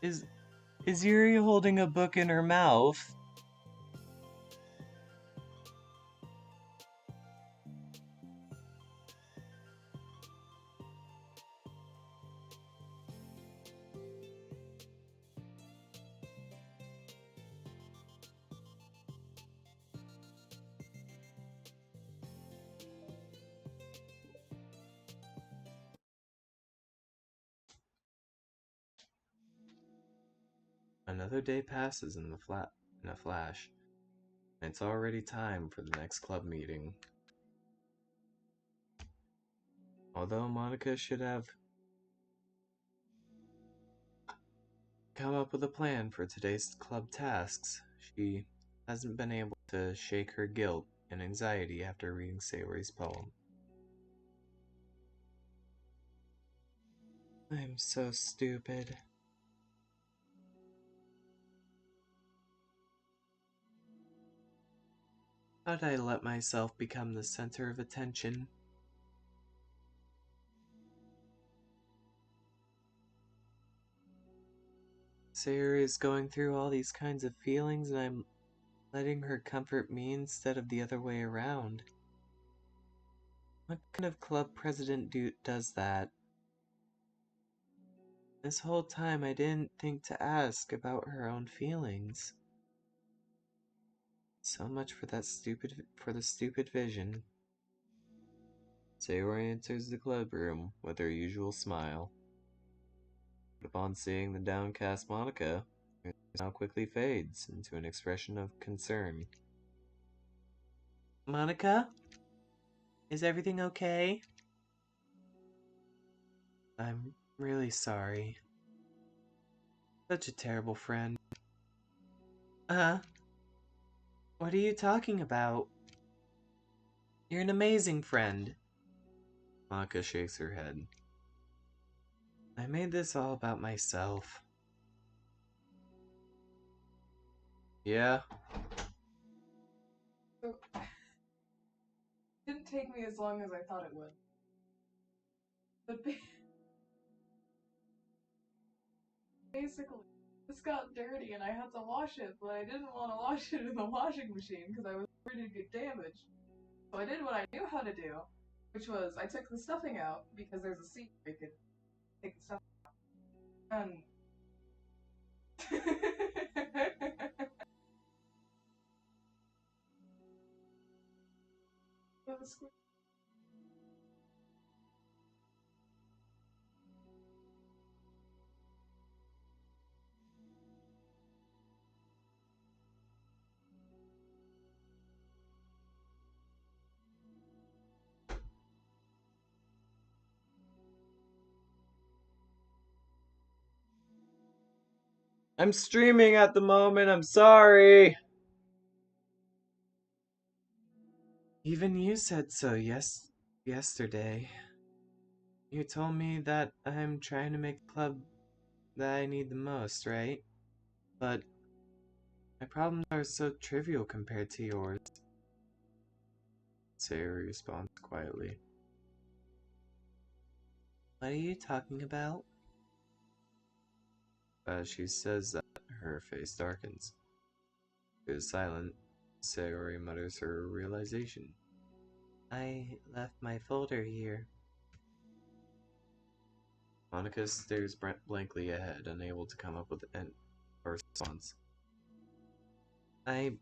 Is Yuri holding a book in her mouth? Another day passes in a flash, and it's already time for the next club meeting. Although Monica should have come up with a plan for today's club tasks, she hasn't been able to shake her guilt and anxiety after reading Sayori's poem. I'm so stupid. How did I let myself become the center of attention? Sayori is going through all these kinds of feelings and I'm letting her comfort me instead of the other way around. What kind of club president does that? This whole time I didn't think to ask about her own feelings. So much for the stupid vision. Sayori enters the club room with her usual smile. But upon seeing the downcast Monica, her smile quickly fades into an expression of concern. Monica? Is everything okay? I'm really sorry. Such a terrible friend. Uh-huh. What are you talking about? You're an amazing friend. Monica shakes her head. I made this all about myself. Yeah? So, it didn't take me as long as I thought it would. But basically, this got dirty and I had to wash it, but I didn't want to wash it in the washing machine because I was afraid it'd get damaged. So I did what I knew how to do, which was I took the stuffing out because there's a seat where you could take the stuffing out. And I'm streaming at the moment, I'm sorry! Even you said so yesterday. You told me that I'm trying to make the club that I need the most, right? But my problems are so trivial compared to yours. Sayori responds quietly. What are you talking about? As she says that, her face darkens. She is silent. Sayori mutters her realization. I left my folder here. Monica stares blankly ahead, unable to come up with a response. I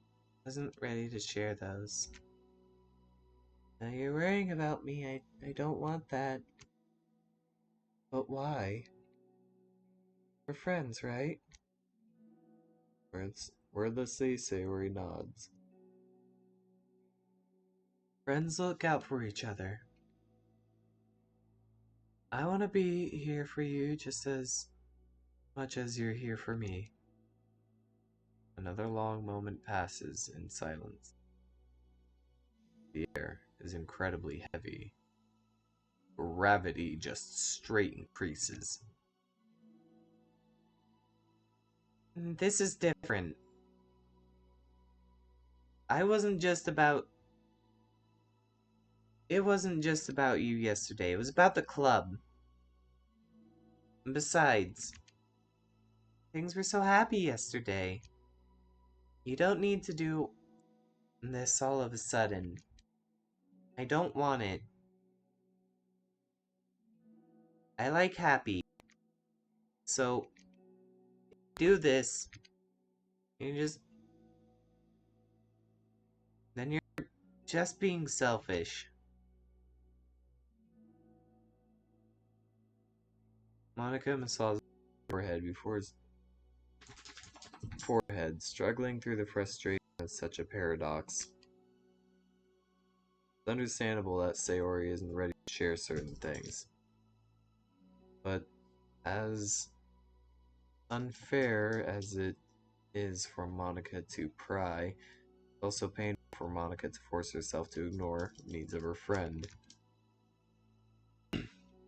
wasn't ready to share those. Now you're worrying about me. I don't want that. But why? We're friends, right? Wordlessly, Sayori nods. Friends look out for each other. I want to be here for you just as much as you're here for me. Another long moment passes in silence. The air is incredibly heavy. Gravity just straight increases. This is different. I wasn't just about... It wasn't just about you yesterday. It was about the club. And besides, things were so happy yesterday. You don't need to do this all of a sudden. I don't want it. I like happy. So, do this. You just... Then you're just being selfish. Monica massages his forehead, struggling through the frustration of such a paradox. It's understandable that Sayori isn't ready to share certain things. But as unfair as it is for Monica to pry, it's also painful for Monica to force herself to ignore the needs of her friend.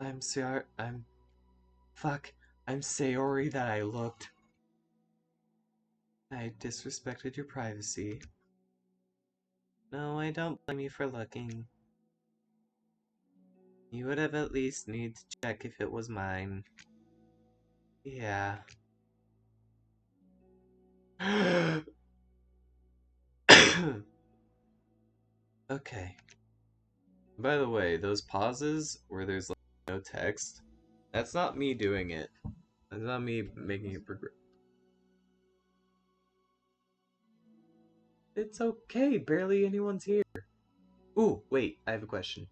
I'm sorry, Fuck, I'm Sayori that I looked. I disrespected your privacy. No, I don't blame you for looking. You would have at least need to check if it was mine. Yeah. Okay. By the way, those pauses where there's like no text, that's not me doing it. That's not me making it progress. It's okay, barely anyone's here. Ooh, wait, I have a question.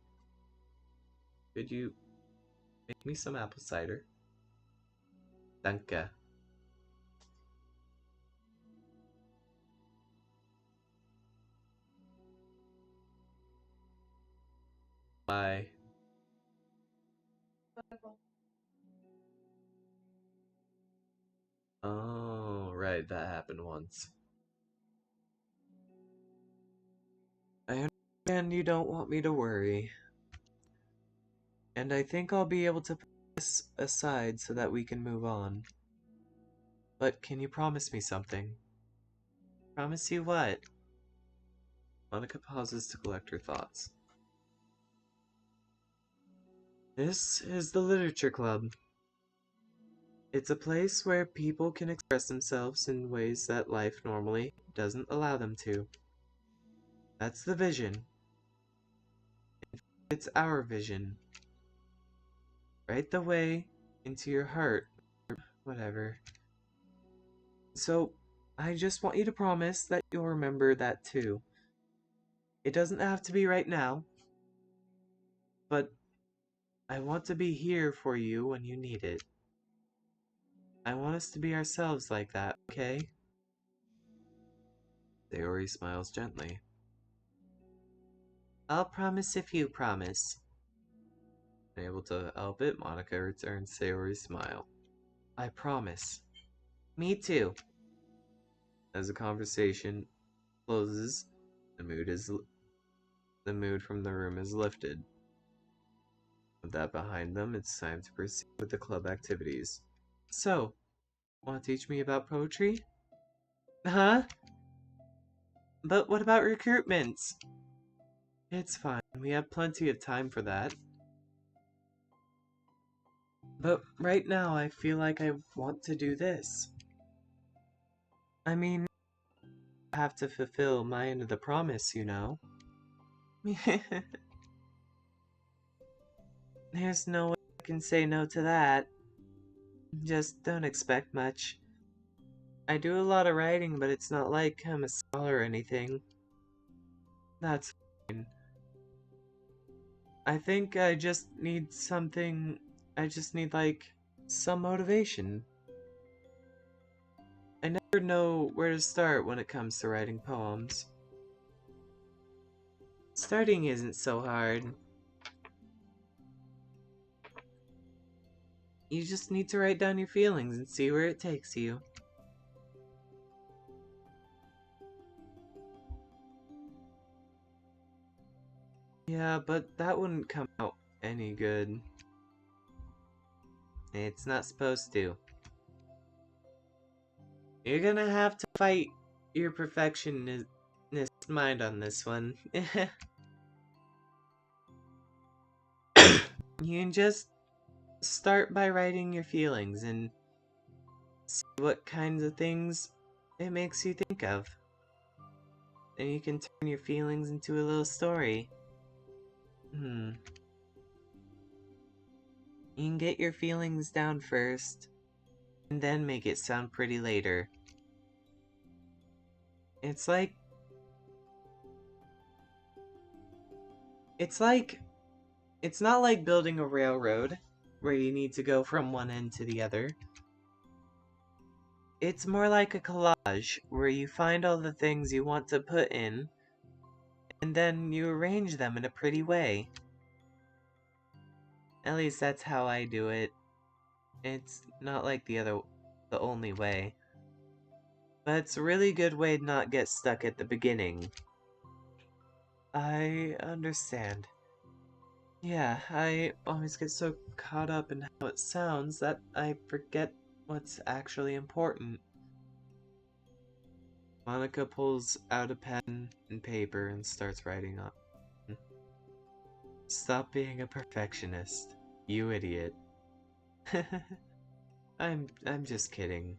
Could you make me some apple cider? Danke. Bye. Oh, right, that happened once. And you don't want me to worry. And I think I'll be able to put this aside so that we can move on. But can you promise me something? Promise you what? Monica pauses to collect her thoughts. This is the Literature Club. It's a place where people can express themselves in ways that life normally doesn't allow them to. That's the vision. It's our vision. Right the way into your heart, or whatever. So, I just want you to promise that you'll remember that too. It doesn't have to be right now, but I want to be here for you when you need it. I want us to be ourselves like that, okay? Sayori smiles gently. I'll promise if you promise. Unable to help it, Monica returns Sayori's smile. I promise. Me too. As the conversation closes, the mood from the room is lifted. With that behind them, it's time to proceed with the club activities. So, want to teach me about poetry? Huh? But what about recruitments? It's fine, we have plenty of time for that. But right now, I feel like I want to do this. I mean, I have to fulfill my end of the promise, you know? There's no way I can say no to that. Just don't expect much. I do a lot of writing, but it's not like I'm a scholar or anything. That's fine. I think I just need something. I just need, like, some motivation. I never know where to start when it comes to writing poems. Starting isn't so hard. You just need to write down your feelings and see where it takes you. Yeah, but that wouldn't come out any good. It's not supposed to. You're gonna have to fight your perfectionist mind on this one. You can just start by writing your feelings and see what kinds of things it makes you think of. Then you can turn your feelings into a little story. You can get your feelings down first, and then make it sound pretty later. It's like... It's not like building a railroad, where you need to go from one end to the other. It's more like a collage, where you find all the things you want to put in, and then you arrange them in a pretty way. At least that's how I do it. It's not like the only way. But it's a really good way to not get stuck at the beginning. I understand. Yeah, I always get so caught up in how it sounds that I forget what's actually important. Monica pulls out a pen and paper and starts writing on. Stop being a perfectionist, you idiot. I'm just kidding.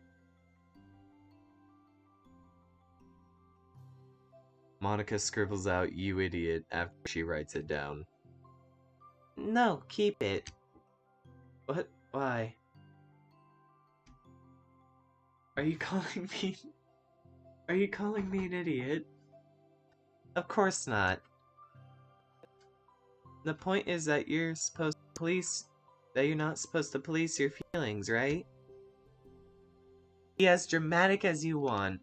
Monica scribbles out "you idiot" after she writes it down. No, keep it. What? Why? Are you calling me... Are you calling me an idiot? Of course not. The point is that you're supposed to police... That you're not supposed to police your feelings, right? Be as dramatic as you want.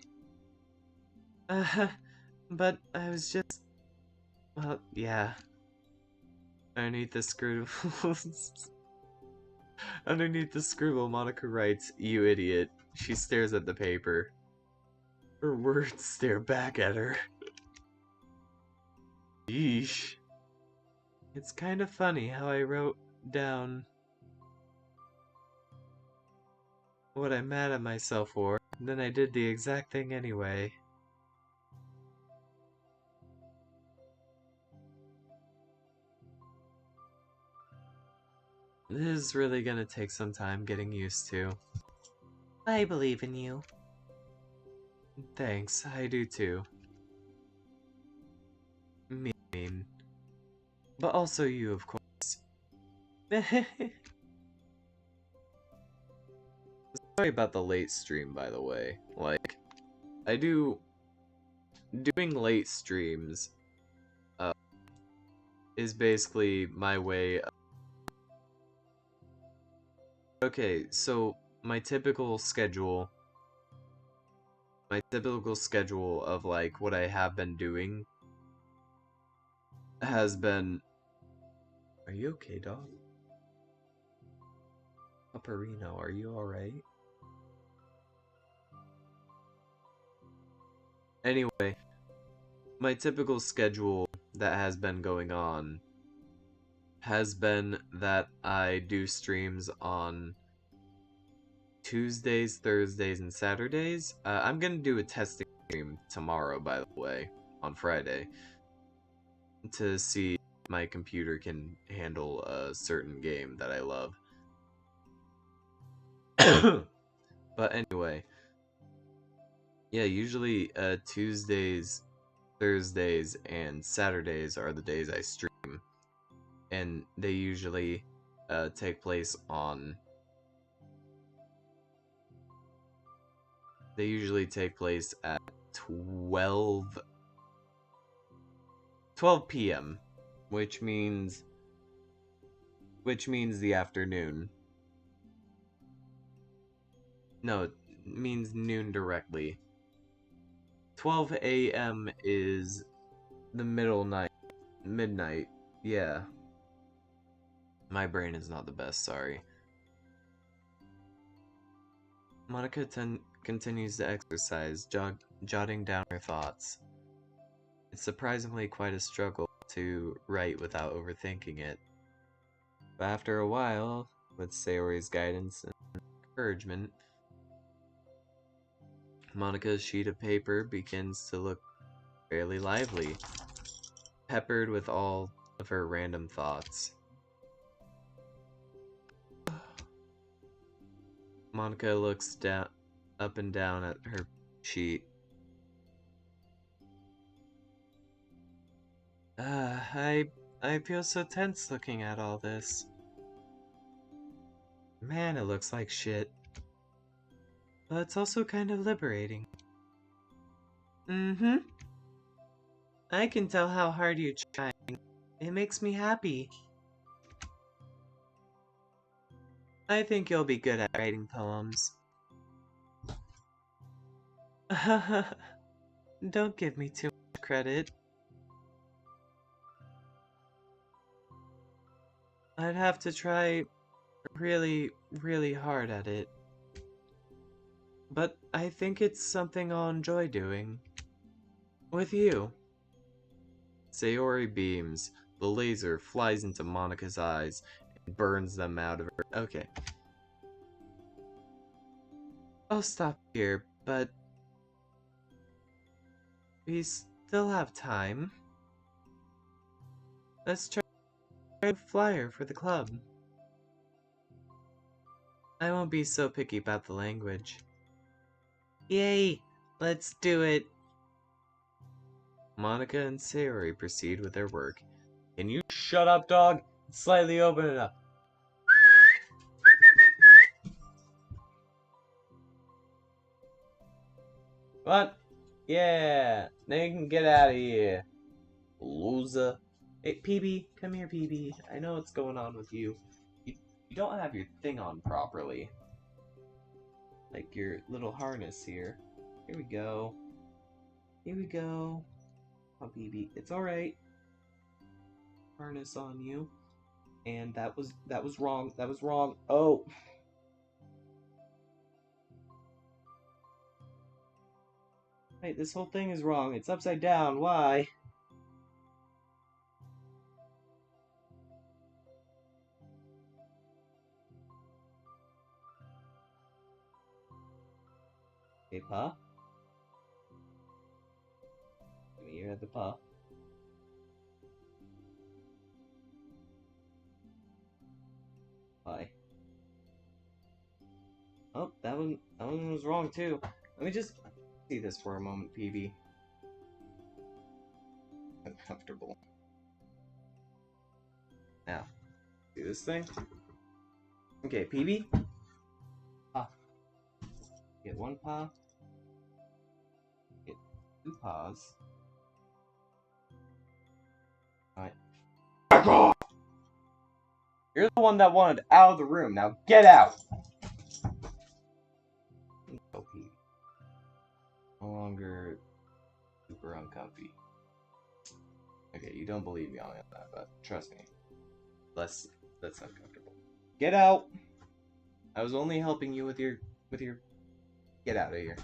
But I was just... Well, yeah. Underneath the scribble... Underneath the scribble, Monica writes, "You idiot." She stares at the paper. Her words stare back at her. Yeesh. It's kind of funny how I wrote down what I'm mad at myself for, and then I did the exact thing anyway. This is really gonna take some time getting used to. I believe in you. Thanks, I do too. Mean. But also you, of course. Sorry about the late stream, by the way. Like, doing late streams, is basically my way of... Okay, so my typical schedule of, like, what I have been doing has been... Are you okay, dog? Paparino, are you alright? Anyway, my typical schedule that has been going on has been that I do streams on Tuesdays, Thursdays, and Saturdays. I'm gonna do a testing stream tomorrow, by the way, on Friday, to see if my computer can handle a certain game that I love. But anyway, yeah, usually Tuesdays, Thursdays, and Saturdays are the days I stream, and they usually take place on... They usually take place at 12 p.m., which means the afternoon. No, it means noon directly. 12 a.m. is the midnight. Yeah. My brain is not the best, sorry. Monica continues to exercise, jotting down her thoughts. It's surprisingly quite a struggle to write without overthinking it. But after a while, with Sayori's guidance and encouragement, Monica's sheet of paper begins to look fairly lively, peppered with all of her random thoughts. Monica looks up and down at her sheet. I feel so tense looking at all this. Man, it looks like shit. But it's also kind of liberating. Mm-hmm. I can tell how hard you're trying. It makes me happy. I think you'll be good at writing poems. Don't give me too much credit. I'd have to try really, really hard at it. But I think it's something I'll enjoy doing. With you. Sayori beams. The laser flies into Monica's eyes and burns them out of her. Okay. I'll stop here, but we still have time. Let's try a flyer for the club. I won't be so picky about the language. Yay! Let's do it! Monica and Sayori proceed with their work. Can you shut up, dog? Slightly open it up. What? Yeah! Now you can get out of here. Loser. Hey, PB, come here, PB. I know what's going on with you. You don't have your thing on properly. Like your little harness here. Here we go. Here we go. Oh, PB, it's alright. Harness on you. And that was wrong. That was wrong. Oh. Wait, this whole thing is wrong. It's upside down. Why? Huh? You're at the paw. Why? Oh, that one was wrong too. Let me just see this for a moment, PB. Uncomfortable. Now, do this thing. Okay, PB. Paw. Get one paw. Get two paws. Alright. Back off! You're the one that wanted out of the room. Now get out! Oh, PB. No longer super uncomfy. Okay, you don't believe me on that, but trust me. That's uncomfortable. Get out! I was only helping you with your get out of here.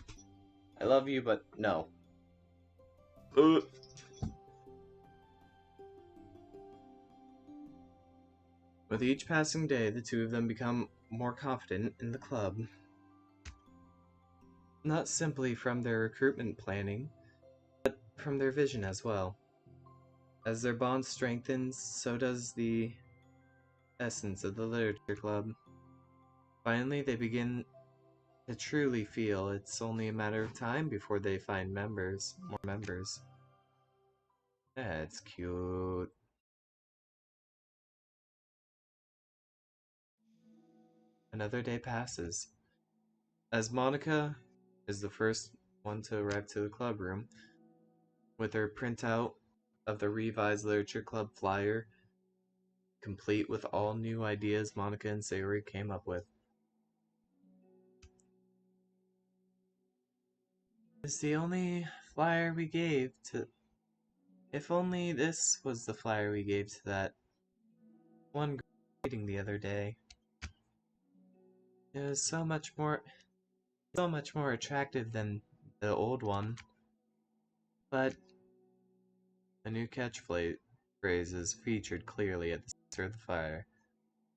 I love you, but no. With each passing day, the two of them become more confident in the club. Not simply from their recruitment planning, but from their vision as well. As their bond strengthens, so does the essence of the literature club. Finally, they begin to truly feel it's only a matter of time before they find more members. Yeah, it's cute. Another day passes. As Monica is the first one to arrive to the club room, with her printout of the revised literature club flyer, complete with all new ideas Monica and Sayori came up with. It's the only flyer we gave to... If only this was the flyer we gave to that one meeting the other day. It was so much more attractive than the old one. But a new catchphrase is featured clearly at the center of the flyer.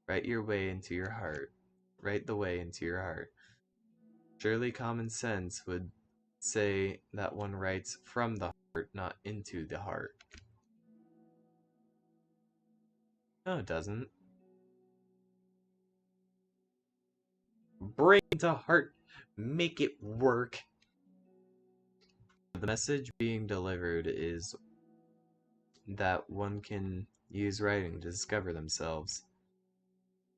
Write your way into your heart. Write the way into your heart. Surely common sense would say that one writes from the heart, not into the heart. No, it doesn't. Brain to heart. Make it work. The message being delivered is that one can use writing to discover themselves.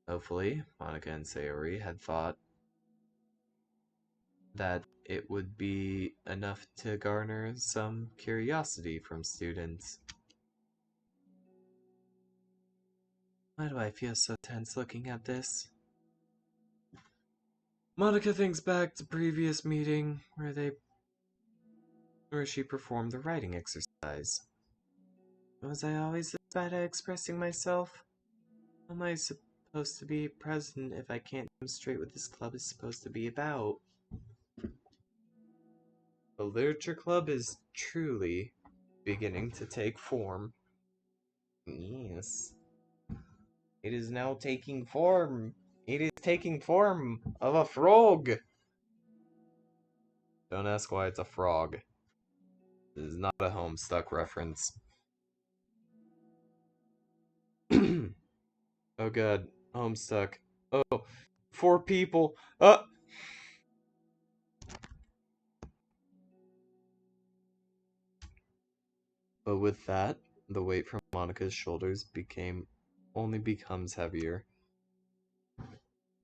Hopefully, Monica and Sayori had thought that it would be enough to garner some curiosity from students. Why do I feel so tense looking at this? Monica thinks back to previous meeting where she performed the writing exercise. Was I always this bad at expressing myself? How am I supposed to be present if I can't demonstrate what this club is supposed to be about? The literature club is truly beginning to take form. Yes. It is now taking form. It is taking form of a frog. Don't ask why it's a frog. This is not a Homestuck reference. Oh god, Homestuck. Oh, 4 people. But with that, the weight from Monica's shoulders only becomes heavier.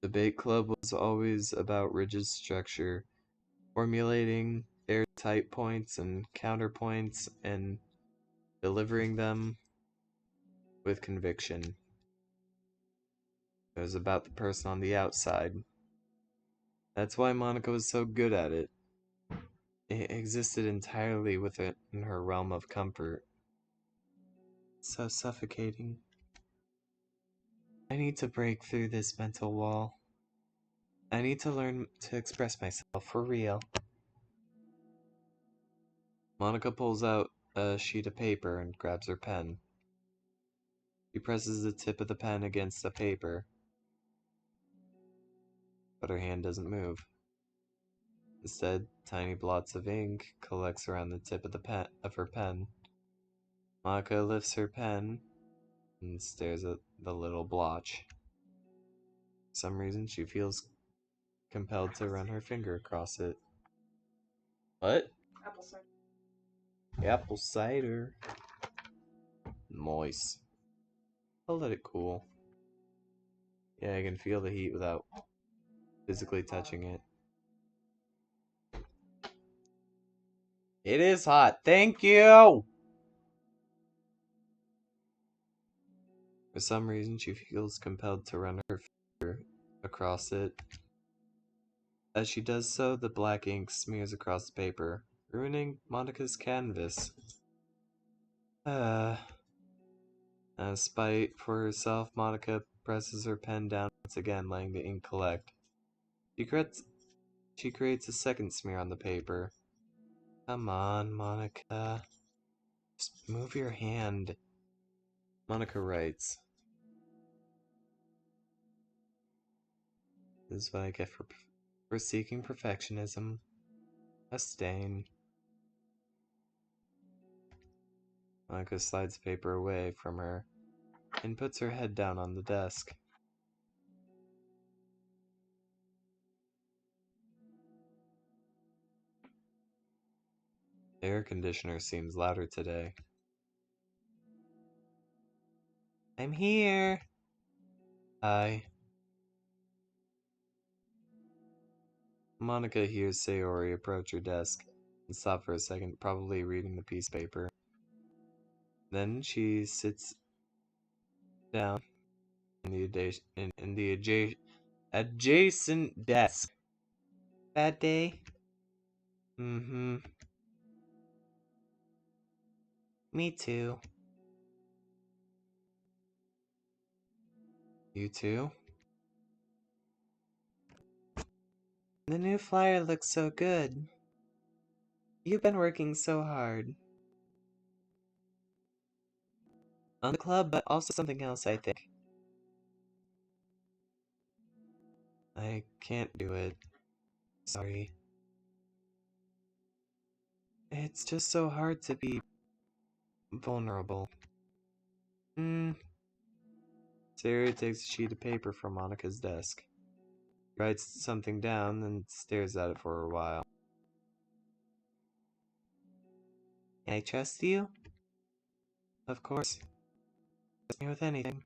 The bait club was always about rigid structure, formulating airtight points and counterpoints and delivering them with conviction. It was about the person on the outside. That's why Monica was so good at it. It existed entirely within her realm of comfort. So suffocating. I need to break through this mental wall. I need to learn to express myself for real. Monica pulls out a sheet of paper and grabs her pen. She presses the tip of the pen against the paper, but her hand doesn't move. Instead, Tiny blots of ink collects around the tip of her pen. Monica lifts her pen and stares at the little blotch. For some reason, she feels compelled to run her finger across it. What? Apple cider. Apple cider. Moist. I'll let it cool. Yeah, I can feel the heat without physically touching it. It is hot. Thank you! For some reason, she feels compelled to run her finger across it. As she does so, the black ink smears across the paper, ruining Monica's canvas. As spite for herself, Monica presses her pen down once again, letting the ink collect. She creates a second smear on the paper. Come on, Monica. Just move your hand. Monica writes. This is what I get for seeking perfectionism. A stain. Monica slides the paper away from her and puts her head down on the desk. The air conditioner seems louder today. I'm here! Hi. Monica hears Sayori approach her desk and stop for a second, probably reading the piece of paper. Then she sits down in the adjacent desk. Bad day? Mm-hmm. Me too. You too? The new flyer looks so good. You've been working so hard. On the club, but also something else, I think. I can't do it. Sorry. It's just so hard to be vulnerable. Sarah takes a sheet of paper from Monica's desk. Writes something down, then stares at it for a while. Can I trust you? Of course. Trust me with anything.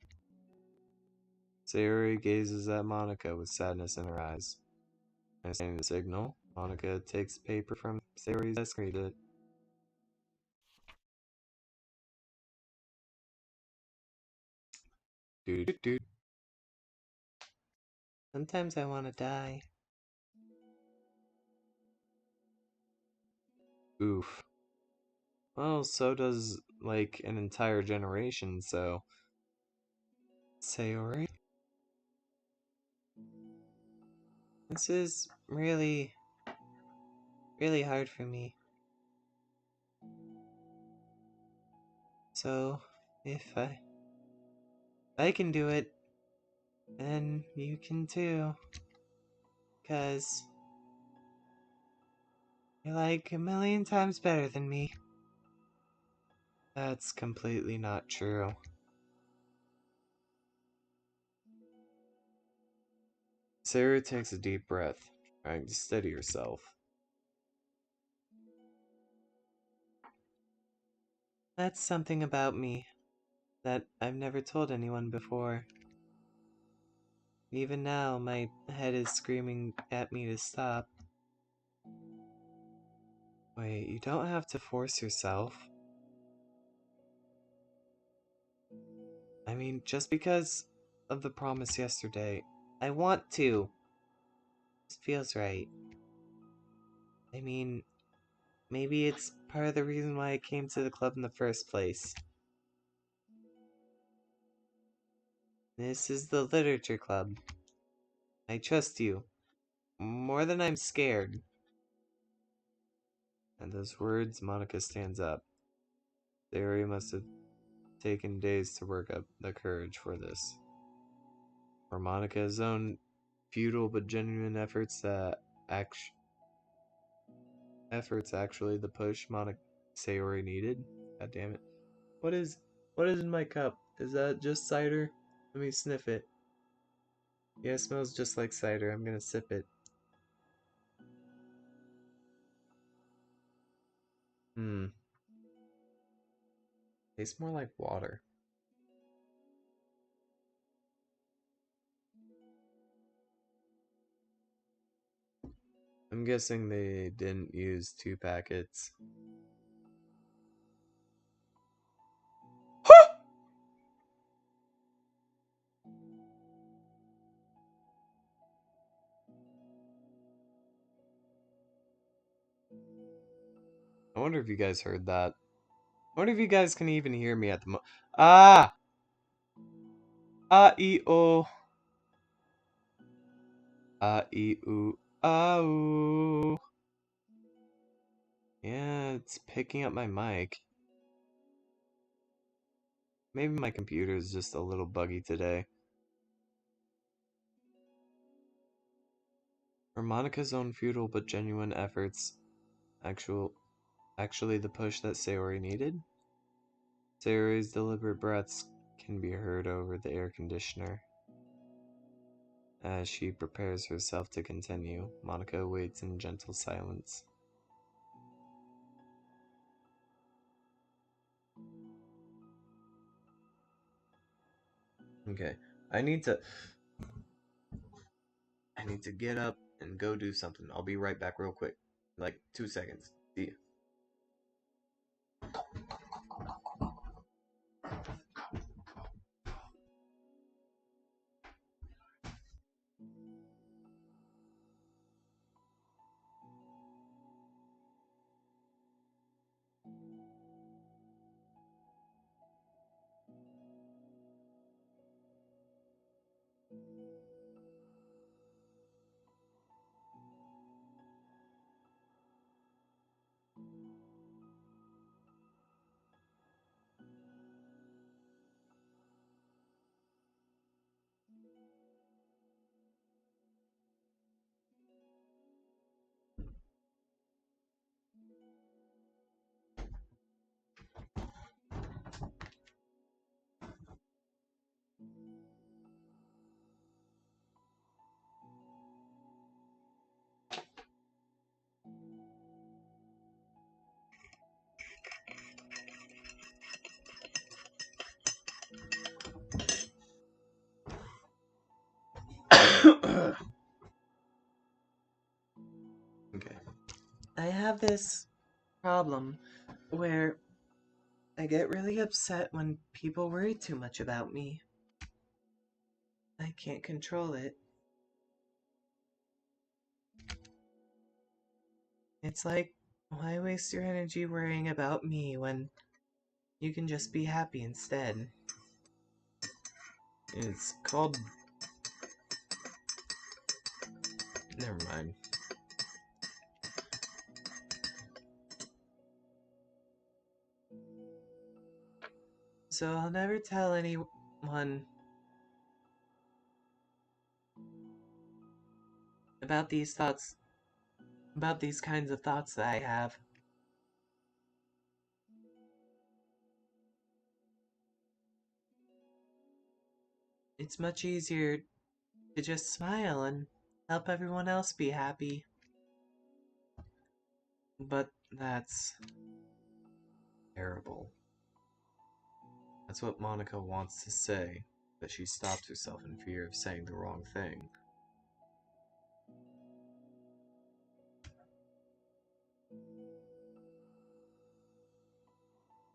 Sayori gazes at Monica with sadness in her eyes. Understanding the signal, Monica takes paper from Sayori's desk and reads it. Doo-doo-doo. Sometimes I want to die. Oof. Well, so does, like, an entire generation, so... Sayori? This is really, really hard for me. So, if I can do it, then you can too. 'Cause you're like a million times better than me. That's completely not true. Sarah takes a deep breath, trying to steady herself. That's something about me that I've never told anyone before. Even now, my head is screaming at me to stop. Wait, you don't have to force yourself. I mean, just because of the promise yesterday, I want to. This feels right. I mean, maybe it's part of the reason why I came to the club in the first place. This is the literature club. I trust you. More than I'm scared. At those words, Monica stands up. Theory must have taken days to work up the courage for this. For Monica's own futile but genuine efforts to efforts actually the push Monica Sayori needed? God damn it. What is in my cup? Is that just cider? Let me sniff it. Yeah, it smells just like cider. I'm gonna sip it. Hmm. Tastes more like water. I'm guessing they didn't use 2 packets. I wonder if you guys heard that. I wonder if you guys can even hear me at the Ah! Ah, e, o. Ah, e, oo. Ah, ooh. Yeah, it's picking up my mic. Maybe my computer is just a little buggy today. Were Monica's own futile but genuine efforts actually the push that Sayori needed? Sayori's deliberate breaths can be heard over the air conditioner. As she prepares herself to continue, Monica waits in gentle silence. Okay, I need to get up and go do something. I'll be right back real quick. Like 2 seconds. See ya. Okay. I have this problem where I get really upset when people worry too much about me. I can't control it. It's like, why waste your energy worrying about me when you can just be happy instead? It's called... Never mind. So I'll never tell anyone about these thoughts, about these kinds of thoughts that I have. It's much easier to just smile and help everyone else be happy. But that's terrible. That's what Monica wants to say, but she stops herself in fear of saying the wrong thing.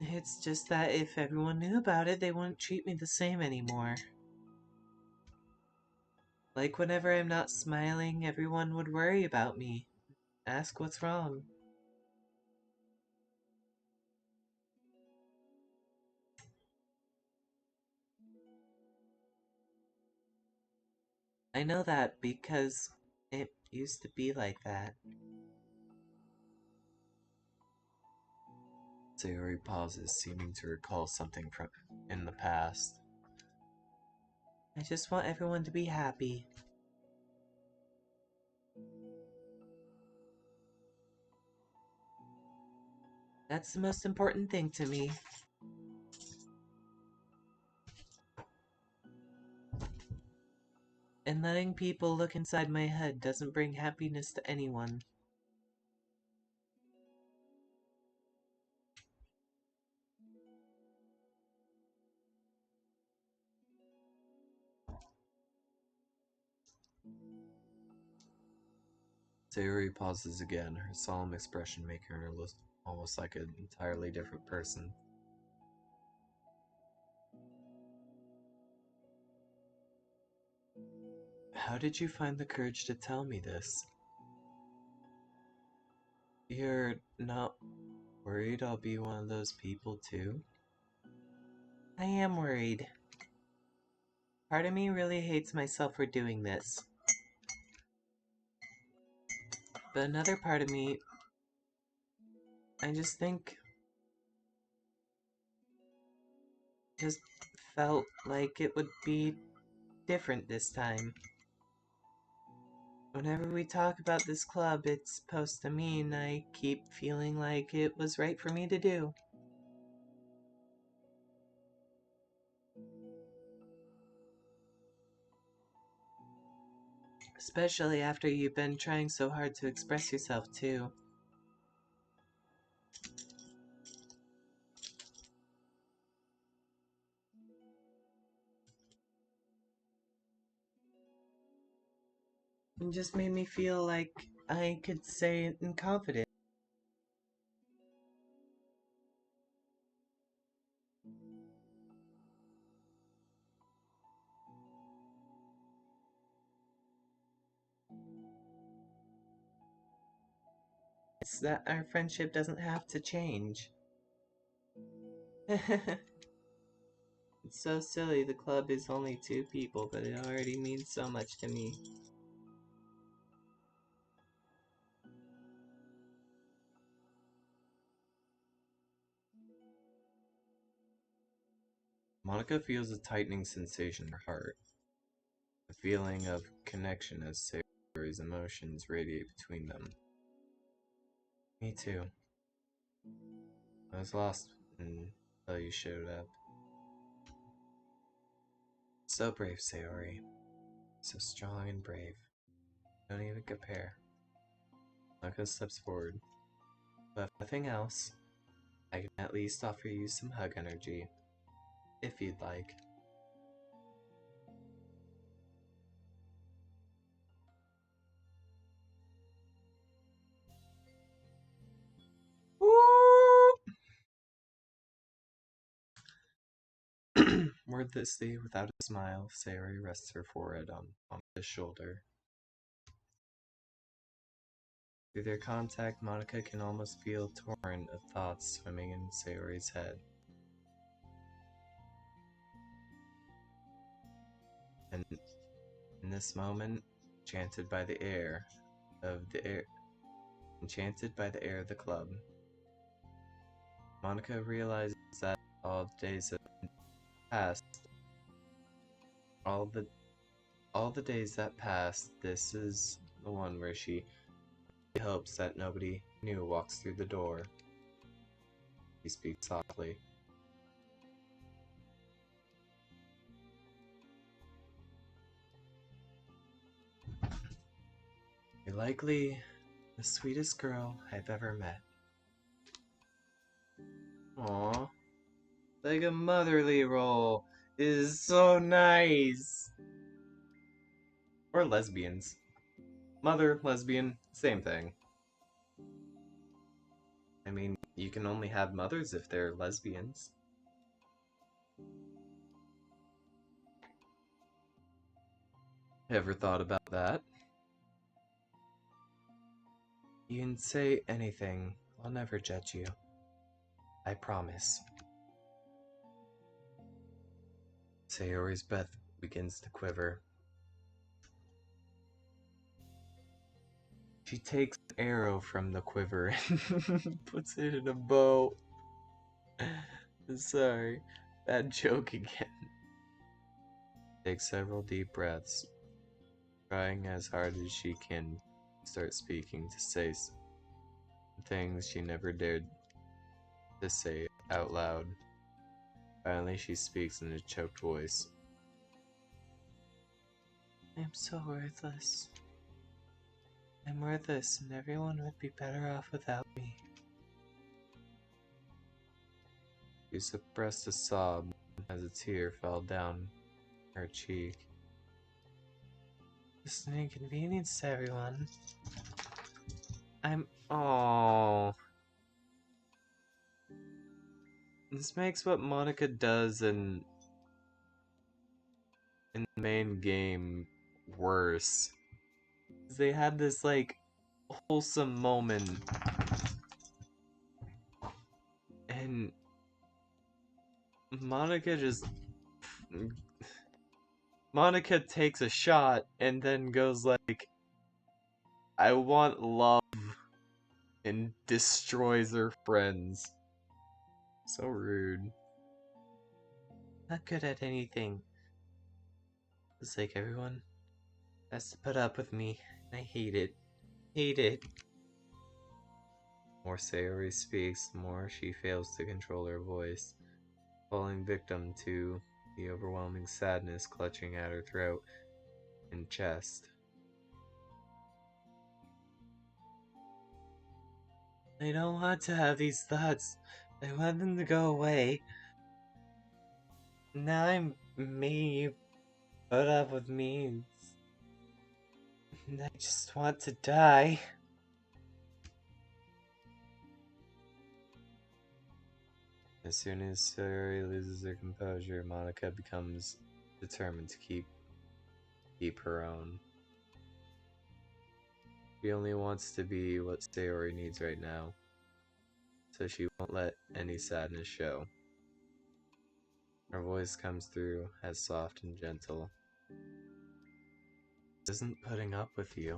It's just that if everyone knew about it, they wouldn't treat me the same anymore. Like whenever I'm not smiling, everyone would worry about me, ask what's wrong. I know that because it used to be like that. Sayori pauses, seeming to recall something from in the past. I just want everyone to be happy. That's the most important thing to me. And letting people look inside my head doesn't bring happiness to anyone. Sayori pauses again, her solemn expression making her look almost like an entirely different person. How did you find the courage to tell me this? You're not worried I'll be one of those people too? I am worried. Part of me really hates myself for doing this. But another part of me, I just felt like it would be different this time. Whenever we talk about this club, it's supposed to mean I keep feeling like it was right for me to do. Especially after you've been trying so hard to express yourself, too. It just made me feel like I could say it in confidence. It's that our friendship doesn't have to change. It's so silly, the club is only 2 people, but it already means so much to me. Monica feels a tightening sensation in her heart, a feeling of connection as Sayori's emotions radiate between them. Me too. I was lost until you showed up. So brave, Sayori. So strong and brave. Don't even compare. Monica steps forward. But if nothing else, I can at least offer you some hug energy, if you'd like. Wordlessly, without a smile, Sayori rests her forehead on his shoulder. Through their contact, Monica can almost feel a torrent of thoughts swimming in Sayori's head. And in this moment, enchanted by the air of the club, Monica realizes that all the days that passed, all the days that passed, this is the one where she hopes that nobody new walks through the door. He speaks softly. You're likely the sweetest girl I've ever met. Aww. Like a motherly role is so nice. Or lesbians. Mother, lesbian, same thing. I mean, you can only have mothers if they're lesbians. Ever thought about that? You can say anything. I'll never judge you. I promise. Sayori's breath begins to quiver. She takes an arrow from the quiver and puts it in a bow. Sorry, bad joke again. Takes several deep breaths, trying as hard as she can start speaking to say things she never dared to say it out loud. Finally, she speaks in a choked voice. I'm so worthless. I'm worthless, and everyone would be better off without me. She suppressed a sob as a tear fell down her cheek. It's an inconvenience to everyone. Oh. This makes what Monica does in the main game worse. They had this, like, wholesome moment. And Monica takes a shot and then goes like, I want love, and destroys her friends. So rude. Not good at anything. It's like everyone has to put up with me. I hate it. Hate it. The more Sayori speaks, the more she fails to control her voice, falling victim to the overwhelming sadness clutching at her throat and chest. I don't want to have these thoughts. I want them to go away. Now I'm making you put up with me. And I just want to die. As soon as Sayori loses her composure, Monica becomes determined to keep her own. She only wants to be what Sayori needs right now, so she won't let any sadness show. Her voice comes through as soft and gentle. This isn't putting up with you.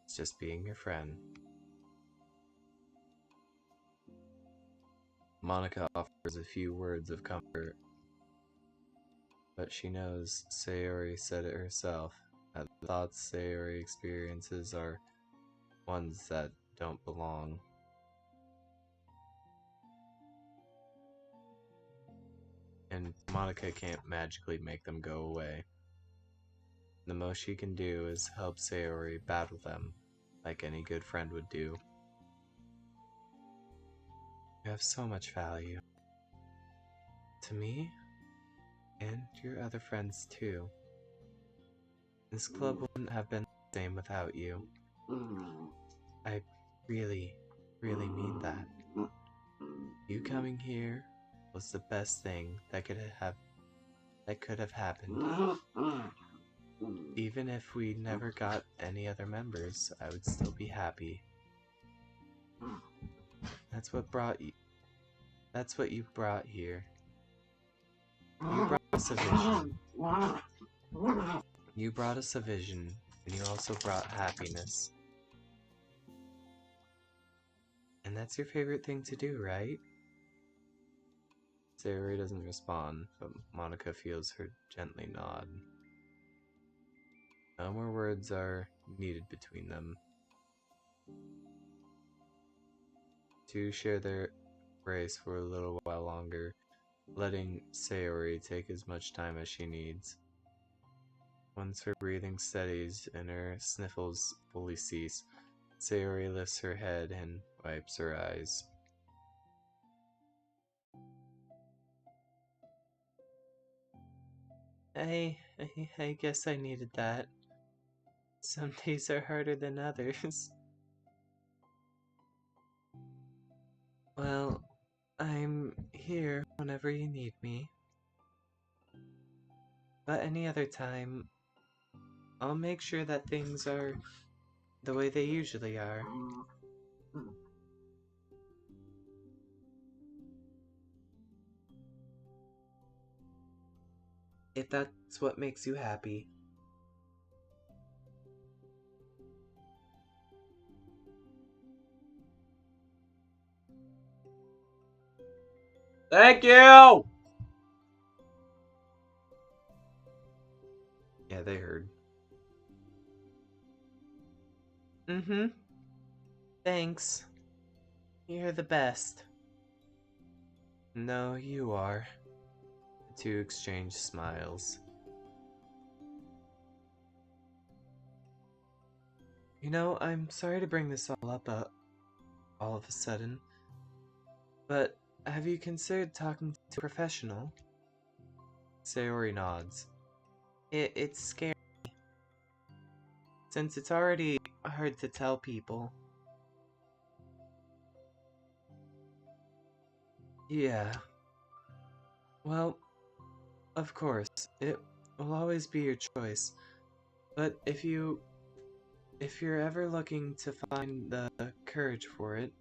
It's just being your friend. Monica offers a few words of comfort, but she knows Sayori said it herself, that the thoughts Sayori experiences are ones that don't belong. And Monica can't magically make them go away. The most she can do is help Sayori battle them, like any good friend would do. You have so much value. To me, and your other friends too. This club wouldn't have been the same without you. I really, really mean that. You coming here was the best thing that could have happened. Even if we never got any other members, I would still be happy. That's what you brought here. You brought us a vision. You brought us a vision, and you also brought happiness. And that's your favorite thing to do, right? Sayori doesn't respond, but Monica feels her gently nod. No more words are needed between them. Two share their embrace for a little while longer, letting Sayori take as much time as she needs. Once her breathing steadies and her sniffles fully cease, Sayori lifts her head and wipes her eyes. I guess I needed that. Some days are harder than others. Well, I'm here whenever you need me. But any other time, I'll make sure that things are the way they usually are. If that's what makes you happy. Thank you! Yeah, they heard. Mm-hmm. Thanks. You're the best. No, you are. The two exchange smiles. You know, I'm sorry to bring this all up all of a sudden, but have you considered talking to a professional? Sayori nods. It's scary, since it's already hard to tell people. Yeah. Well, of course, it will always be your choice. But if you're ever looking to find the courage for it,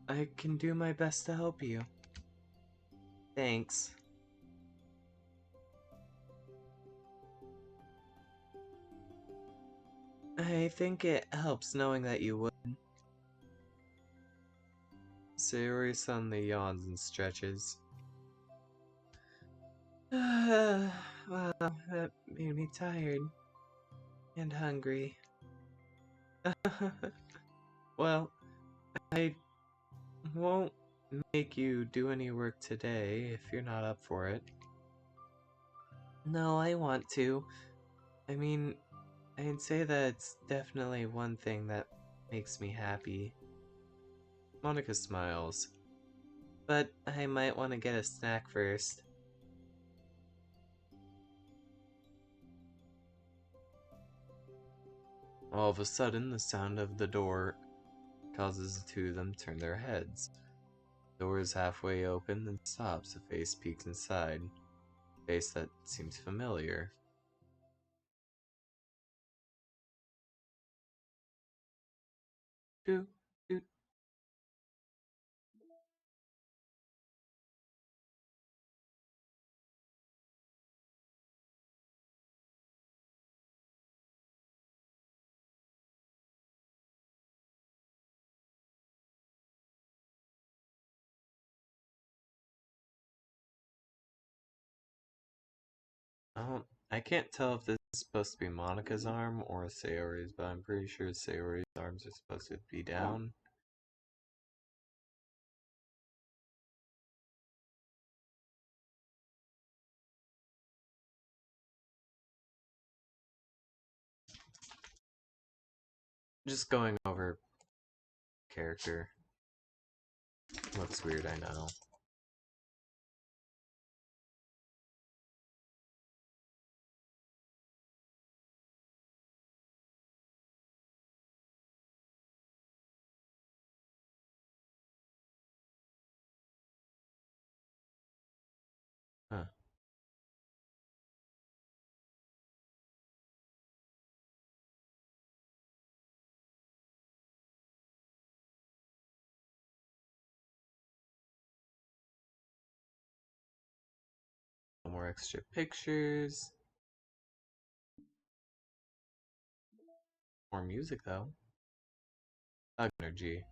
I can do my best to help you. Thanks. I think it helps knowing that you would. Sayori suddenly yawns and stretches. Well, that made me tired. And hungry. Well, I won't make you do any work today if you're not up for it. No, I want to. I mean, I'd say that it's definitely one thing that makes me happy. Monica smiles. But I might want to get a snack first. All of a sudden, the sound of the door causes the two of them to turn their heads. The door is halfway open and stops. A face peeks inside. A face that seems familiar. Doot, doot. I can't tell if this is supposed to be Monica's arm or Sayori's, but I'm pretty sure Sayori's arms are supposed to be down. Just going over character. Looks weird, I know. Huh. More extra pictures. More music, though. Energy.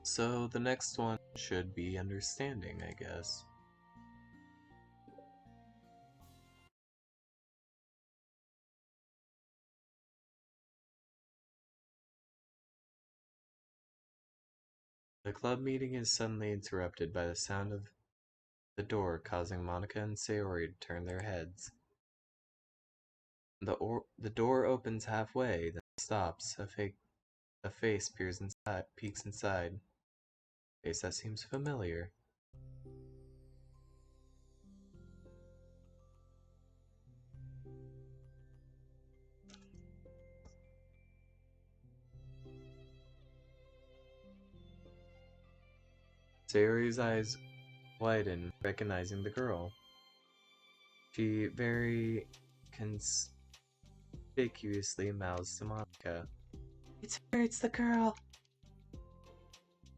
So the next one should be understanding, I guess. The club meeting is suddenly interrupted by the sound of the door, causing Monica and Sayori to turn their heads. The door opens halfway, then stops. A face peeks inside. A face that seems familiar. Sayori's eyes widen, recognizing the girl. She very conspicuously mouths to Monica. It's her, it's the girl!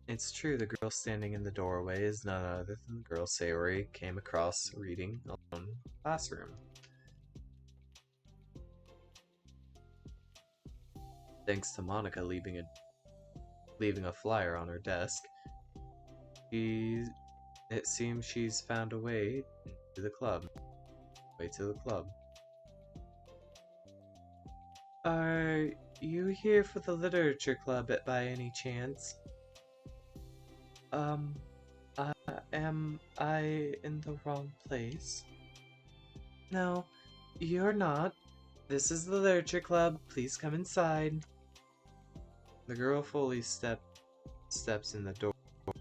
It's true, the girl standing in the doorway is none other than the girl Sayori came across reading alone in the classroom. Thanks to Monica leaving a flyer on her desk, it seems she's found a way to the club. Are you here for the literature club by any chance? Am I in the wrong place? No, you're not. This is the literature club. Please come inside. The girl fully steps in the door,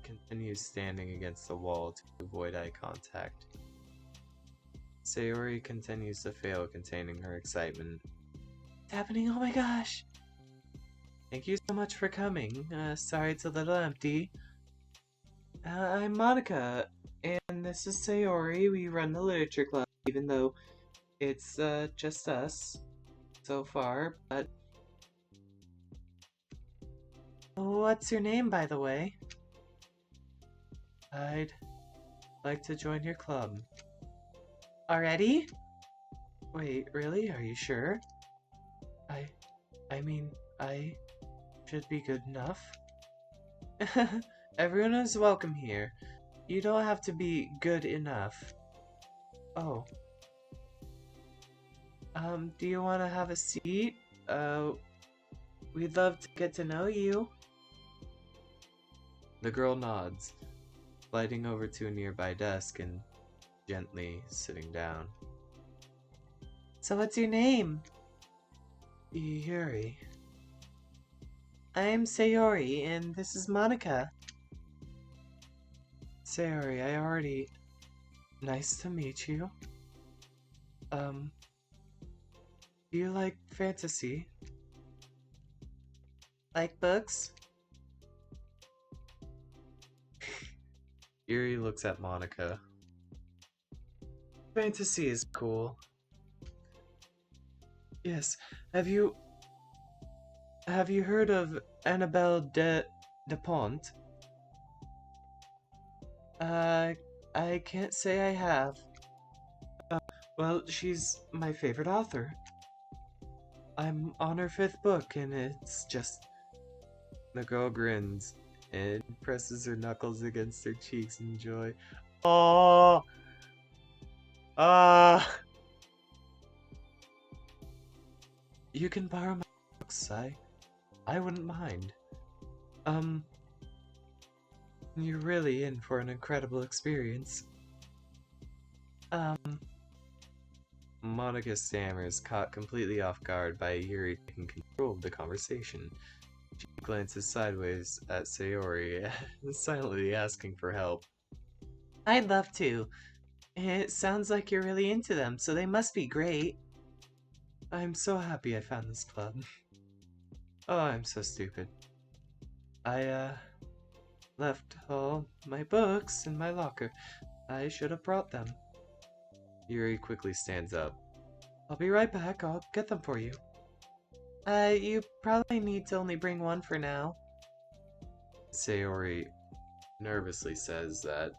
continues standing against the wall to avoid eye contact. Sayori continues to fail containing her excitement. It's happening, oh my gosh! Thank you so much for coming. Sorry it's a little empty. I'm Monica, and this is Sayori. We run the literature club, even though it's just us so far, but... What's your name, by the way? I'd like to join your club. Already? Wait, really? Are you sure? I mean, I should be good enough. Everyone is welcome here. You don't have to be good enough. Oh. Do you want to have a seat? We'd love to get to know you. The girl nods, sliding over to a nearby desk and gently sitting down. So what's your name? Yuri. I'm Sayori, and this is Monica. Sayori, Nice to meet you. Do you like fantasy? Like books? Yuri looks at Monica. Fantasy is cool. Yes. Have you heard of Annabelle de Pont? I can't say I have. Well, she's my favorite author. I'm on her 5th book, and it's just... The girl grins and presses her knuckles against her cheeks in joy. Oh! You can borrow my books, I wouldn't mind. You're really in for an incredible experience. Monica stammers, caught completely off guard by Yuri taking control of the conversation. She glances sideways at Sayori, silently asking for help. I'd love to. It sounds like you're really into them, so they must be great. I'm so happy I found this club. Oh, I'm so stupid. I, left all my books in my locker. I should have brought them. Yuri quickly stands up. I'll be right back. I'll get them for you. You probably need to only bring one for now. Sayori nervously says that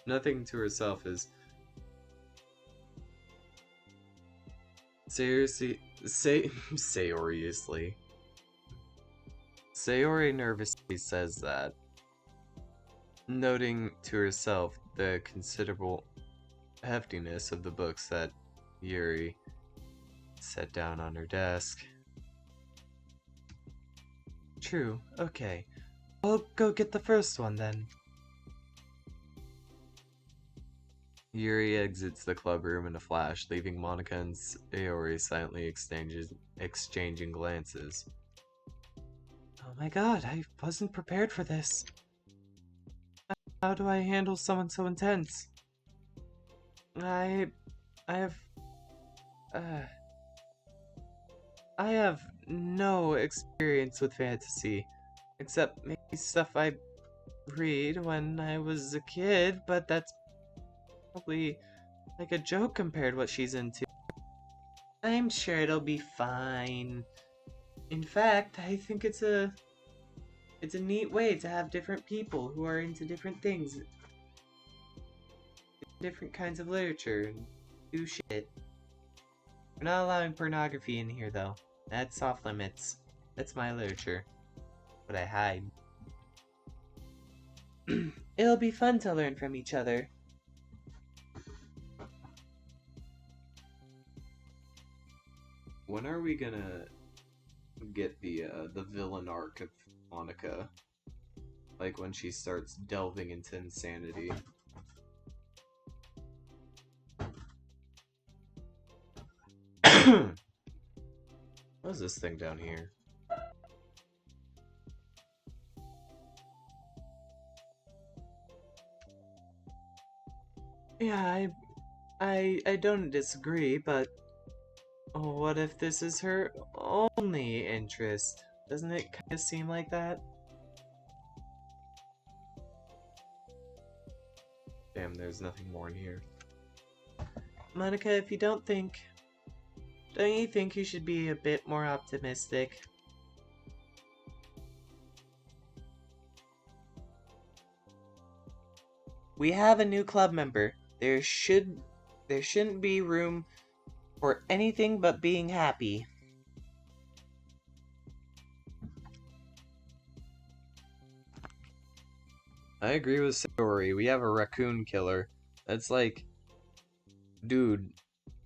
nothing to herself is Sayoriously. Sayori nervously says that, noting to herself the considerable heftiness of the books that Yuri set down on her desk. True, okay. I'll go get the first one then. Yuri exits the club room in a flash, leaving Monica and Sayori silently exchanging glances. Oh my god, I wasn't prepared for this. How do I handle someone so intense? I have no experience with fantasy. Except maybe stuff I read when I was a kid, but that's probably like a joke compared to what she's into. I'm sure it'll be fine. In fact, I think it's a neat way to have different people who are into different things, different kinds of literature, and do shit. We're not allowing pornography in here though. That's off limits. That's my literature. But I hide. It'll be fun to learn from each other. When are we gonna get the villain arc of Monica? Like when she starts delving into insanity. What is this thing down here? Yeah, I don't disagree, but what if this is her only interest? Doesn't it kind of seem like that? Damn, there's nothing more in here. Monica, if you don't you think you should be a bit more optimistic? We have a new club member. There shouldn't be room for anything but being happy. I agree with Sayori. We have a raccoon killer. That's like, dude,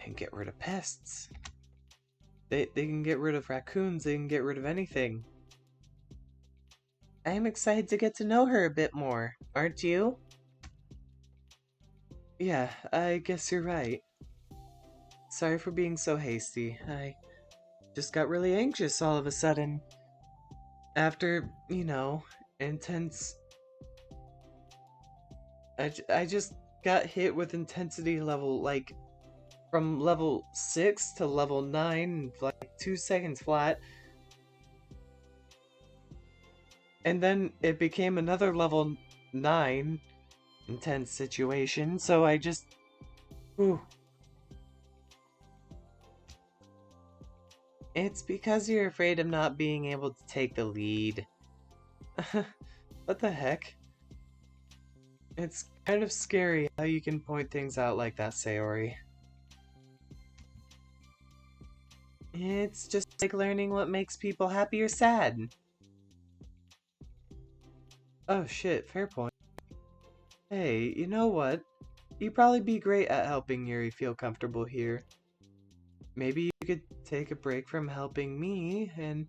and get rid of pests. They can get rid of raccoons, they can get rid of anything. I'm excited to get to know her a bit more, aren't you? Yeah, I guess you're right. Sorry for being so hasty. I just got really anxious all of a sudden. After, intense... I just got hit with intensity level, like, from level 6 to level 9, like 2 seconds flat. And then it became another level 9 intense situation, so I just... Whew. It's because you're afraid of not being able to take the lead. What the heck? It's kind of scary how you can point things out like that, Sayori. It's just like learning what makes people happy or sad. Oh shit, fair point. Hey, you know what? You'd probably be great at helping Yuri feel comfortable here. Maybe you could take a break from helping me and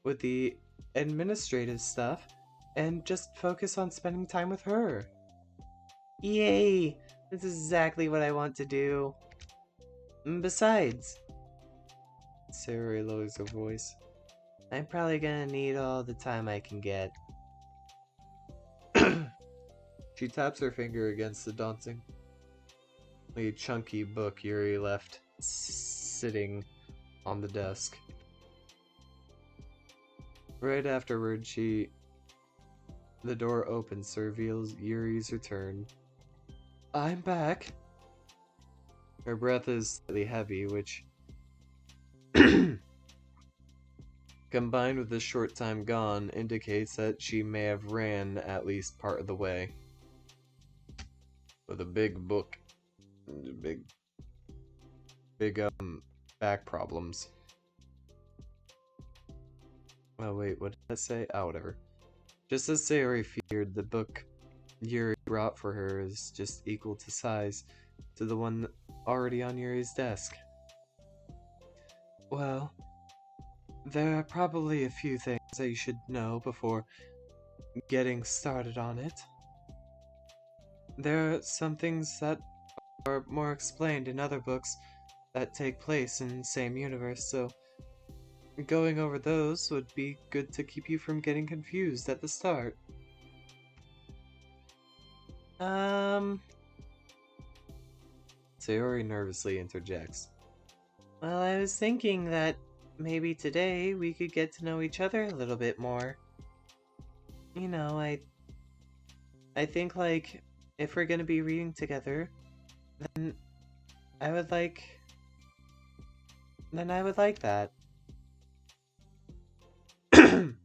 with the administrative stuff and just focus on spending time with her. Yay! That's exactly what I want to do. Besides, Sayori lowers her voice, I'm probably gonna need all the time I can get. She taps her finger against the dauntingly chunky book Yuri left sitting on the desk. Right afterward, the door opens to reveal Yuri's return. I'm back. Her breath is slightly heavy, which combined with the short time gone indicates that she may have ran at least part of the way. With a big book, big back problems. Oh wait, what did I say? Oh, whatever. Just as Sayori feared, the book Yuri brought for her is just equal to size to the one already on Yuri's desk. Well, there are probably a few things that you should know before getting started on it. There are some things that are more explained in other books that take place in the same universe, so going over those would be good to keep you from getting confused at the start. Sayori nervously interjects. Well, I was thinking that maybe today we could get to know each other a little bit more. you know, I think, like, if we're gonna be reading together, then I would like, then I would like that. From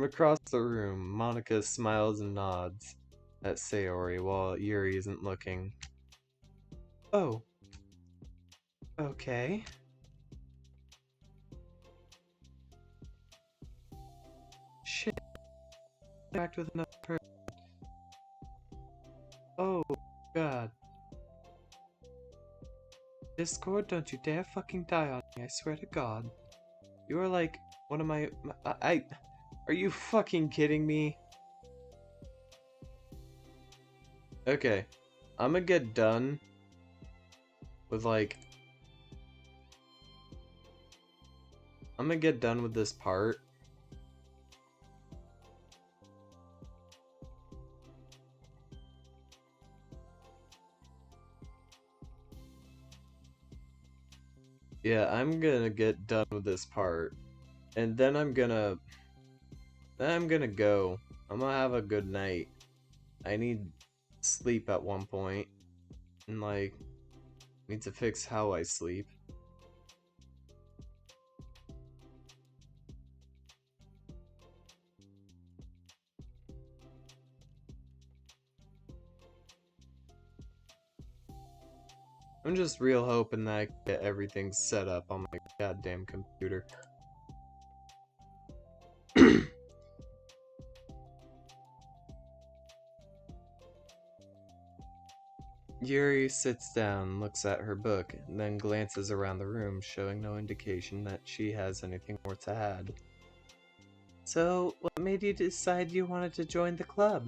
across the room, Monica smiles and nods at Sayori while Yuri isn't looking. Oh, okay. Shit, interact with another person. Oh, God. Discord, don't you dare fucking die on me, I swear to God. You are like one of my are you fucking kidding me? Okay, I'm gonna get done with I'm gonna get done with this part. Yeah, I'm gonna get done with this part. And then I'm gonna go. I'm gonna have a good night. I need sleep at one point. And like need to fix how I sleep. I'm just real hoping that I can get everything set up on my goddamn computer. Yuri sits down, looks at her book, and then glances around the room, showing no indication that she has anything more to add. So, what made you decide you wanted to join the club?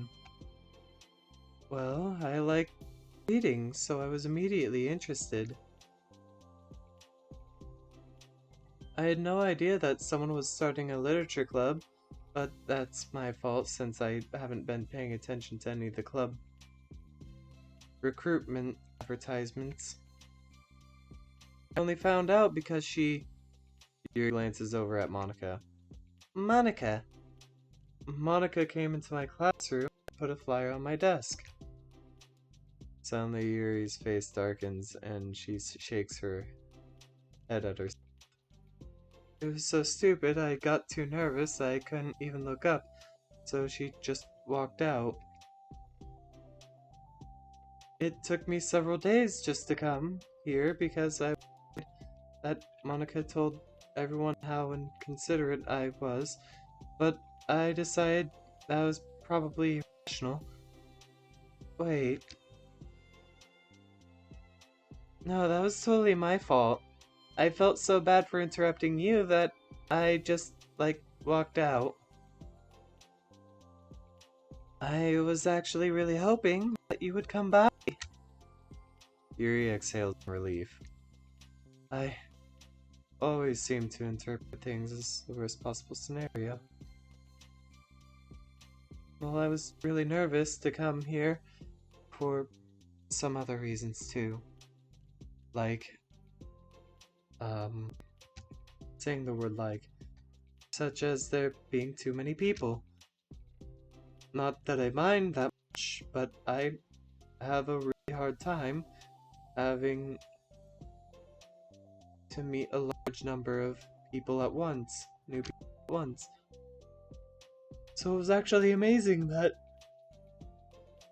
Well, I like reading, so I was immediately interested. I had no idea that someone was starting a literature club, but that's my fault since I haven't been paying attention to any of the club recruitment advertisements. I only found out because Yuri glances over at Monica. Monica! Monica came into my classroom and put a flyer on my desk. Suddenly Yuri's face darkens and she shakes her head at herself. It was so stupid, I got too nervous I couldn't even look up, so she just walked out. It took me several days just to come here because that Monica told everyone how inconsiderate I was, but I decided that was probably irrational. Wait. No, that was totally my fault. I felt so bad for interrupting you that I just, walked out. I was actually really hoping that you would come by. Yuri exhales in relief. I always seem to interpret things as the worst possible scenario. Well, I was really nervous to come here for some other reasons too. Like, saying the word like, such as there being too many people. Not that I mind that much, but I have a really hard time having to meet a large number of people at once, new people at once. So it was actually amazing that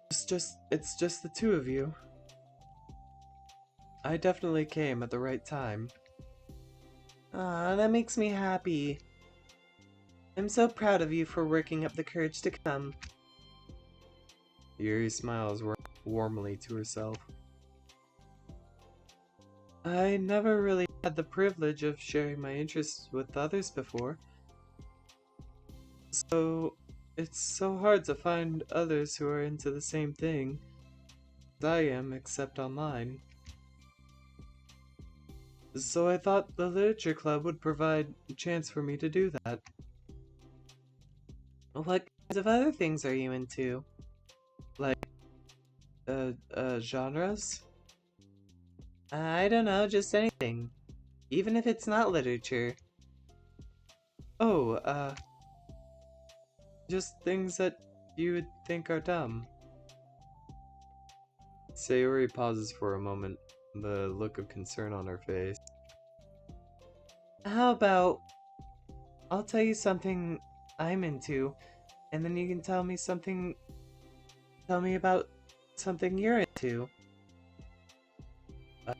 it's just the two of you. I definitely came at the right time. Ah, that makes me happy. I'm so proud of you for working up the courage to come. Yuri smiles warmly to herself. I never really had the privilege of sharing my interests with others before. So, it's so hard to find others who are into the same thing as I am, except online. So I thought the literature club would provide a chance for me to do that. What kinds of other things are you into? Like, genres? I don't know, just anything. Even if it's not literature. Oh, Just things that you would think are dumb. Sayori pauses for a moment, the look of concern on her face. How about I'll tell you something I'm into, and then you can tell me about something you're into. I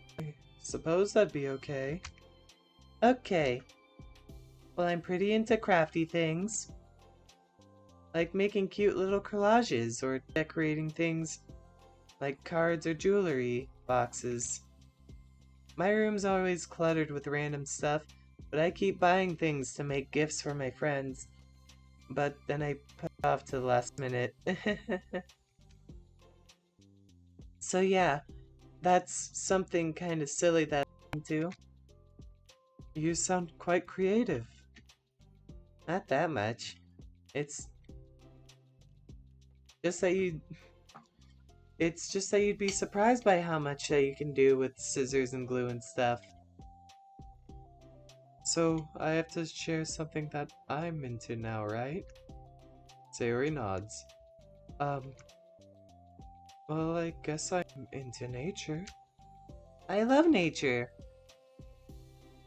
suppose that'd be okay. Okay. Well, I'm pretty into crafty things. Like making cute little collages or decorating things like cards or jewelry boxes. My room's always cluttered with random stuff, but I keep buying things to make gifts for my friends. But then I put it off to the last minute. So yeah, that's something kind of silly that I'm into. You sound quite creative. Not that much. It's just that you It's just that you'd be surprised by how much that you can do with scissors and glue and stuff. So, I have to share something that I'm into now, right? Sayori nods. Um, well, I guess I'm into nature. I love nature.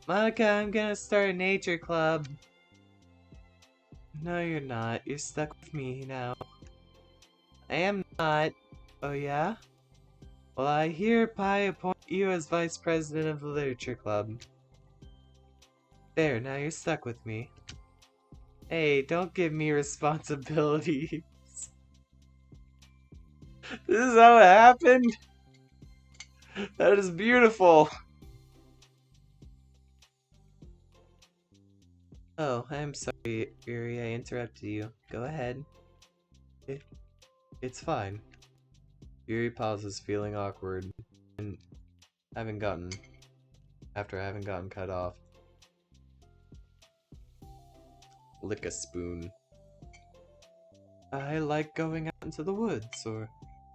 Monica, I'm gonna start a nature club. No, you're not. You're stuck with me now. I am not. Oh, yeah? Well, I hereby appoint you as vice president of the literature club. There, now you're stuck with me. Hey, don't give me responsibilities. This is how it happened? That is beautiful. Oh, I'm sorry, Yuri, I interrupted you. Go ahead. It's fine. Yuri pauses, feeling awkward, and after having gotten cut off. Lick a spoon. I like going out into the woods, or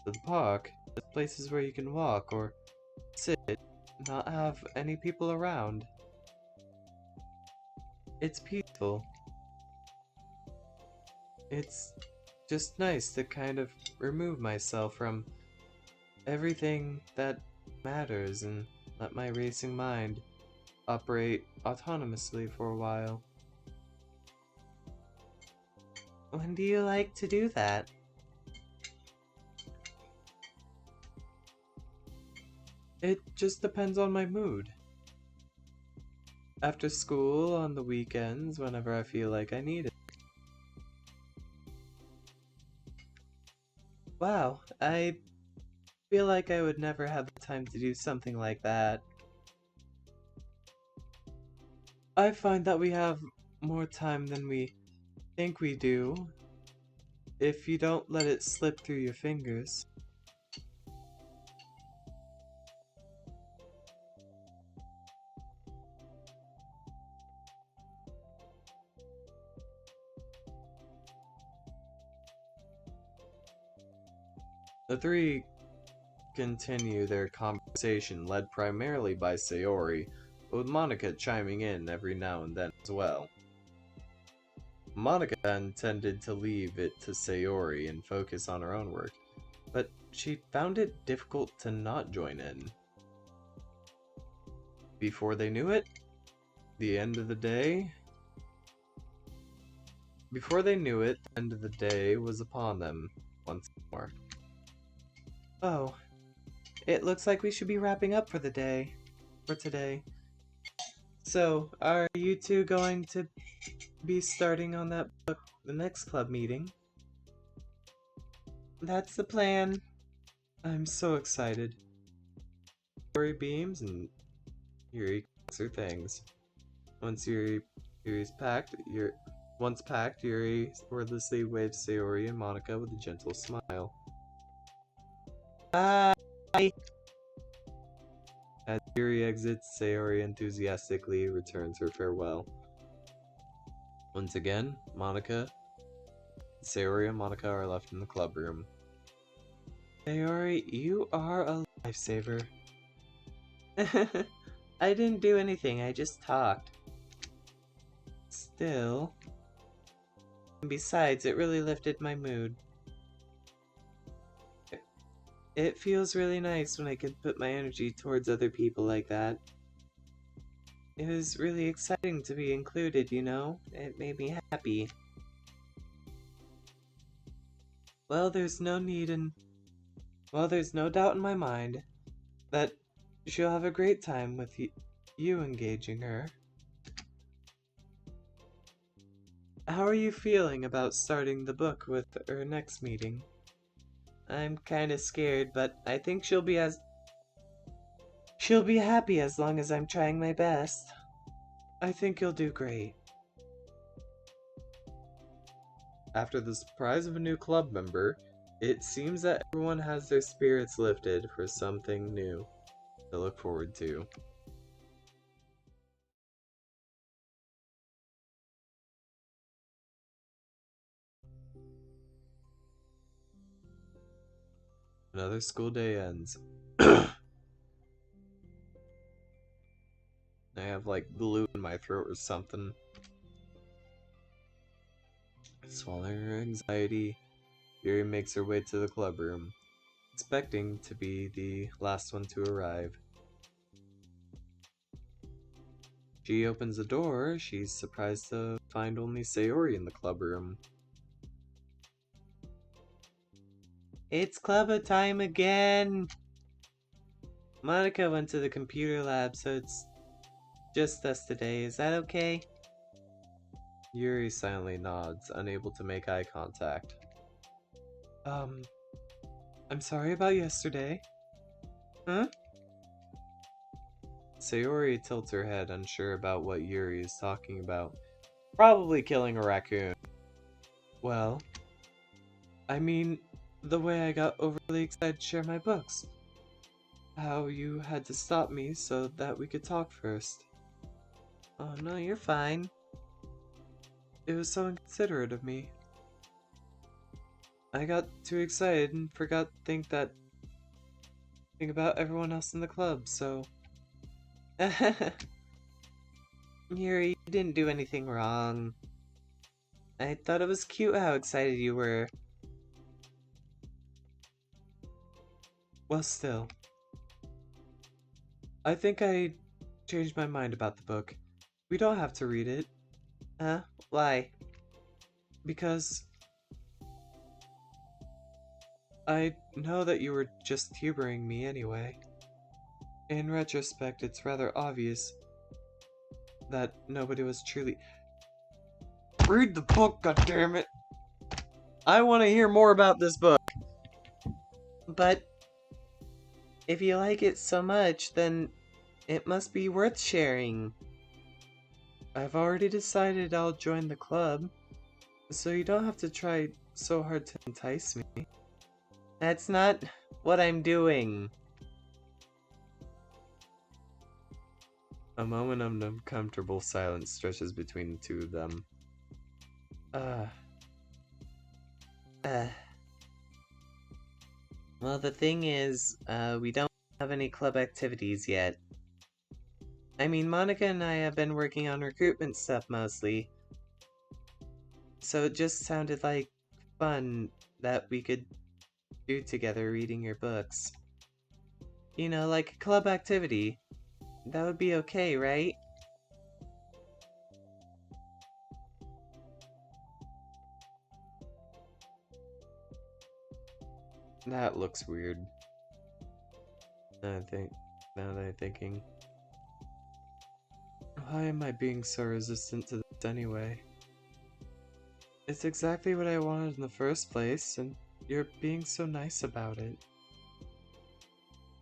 to the park. There's places where you can walk, or sit, not have any people around. It's peaceful. It's just nice to kind of remove myself from everything that matters and let my racing mind operate autonomously for a while. When do you like to do that? It just depends on my mood. After school, on the weekends, whenever I feel like I need it. Wow, I feel like I would never have the time to do something like that. I find that we have more time than we think we do if you don't let it slip through your fingers. The three continue their conversation, led primarily by Sayori, but with Monica chiming in every now and then as well. Monica intended to leave it to Sayori and focus on her own work, but she found it difficult to not join in. Before they knew it, the end of the day... Before they knew it, the end of the day was upon them once more. Oh, it looks like we should be wrapping up for today. So, are you two going to be starting on that book the next club meeting? That's the plan. I'm so excited. Yuri beams and Yuri packs her things. Yuri's packed, once packed, Yuri wordlessly waves Sayori and Monica with a gentle smile. Bye! As Yuri exits, Sayori enthusiastically returns her farewell. Once again, Sayori and Monica are left in the club room. Sayori, you are a lifesaver. I didn't do anything, I just talked. Still, And besides, it really lifted my mood. It feels really nice when I can put my energy towards other people like that. It was really exciting to be included, you know? It made me happy. Well, there's no doubt in my mind that she'll have a great time with you engaging her. How are you feeling about starting the book with her next meeting? I'm kinda scared, but I think she'll be happy as long as I'm trying my best. I think you'll do great. After the surprise of a new club member, it seems that everyone has their spirits lifted for something new to look forward to. Another school day ends. I have like glue in my throat or something. Swallowing her anxiety, Yuri makes her way to the club room, expecting to be the last one to arrive. She opens the door. She's surprised to find only Sayori in the club room. It's club time again! Monica went to the computer lab, so it's just us today. Is that okay? Yuri silently nods, unable to make eye contact. I'm sorry about yesterday. Huh? Sayori tilts her head, unsure about what Yuri is talking about. Probably killing a raccoon. Well, I mean, the way I got overly excited to share my books. How you had to stop me so that we could talk first. Oh no, you're fine. It was so inconsiderate of me. I got too excited and forgot to think about everyone else in the club, so... Yuri, you didn't do anything wrong. I thought it was cute how excited you were. Well, still. I think I changed my mind about the book. We don't have to read it. Huh? Why? Because I know that you were just humoring me anyway. In retrospect, it's rather obvious that nobody was truly... Read the book, goddammit! I want to hear more about this book! But if you like it so much, then it must be worth sharing. I've already decided I'll join the club, so you don't have to try so hard to entice me. That's not what I'm doing. A moment of uncomfortable silence stretches between the two of them. Well, the thing is, we don't have any club activities yet. I mean, Monica and I have been working on recruitment stuff mostly. So it just sounded like fun that we could do together reading your books. You know, like a club activity. That would be okay, right? That looks weird. Now that I'm thinking. Why am I being so resistant to this anyway? It's exactly what I wanted in the first place, and you're being so nice about it.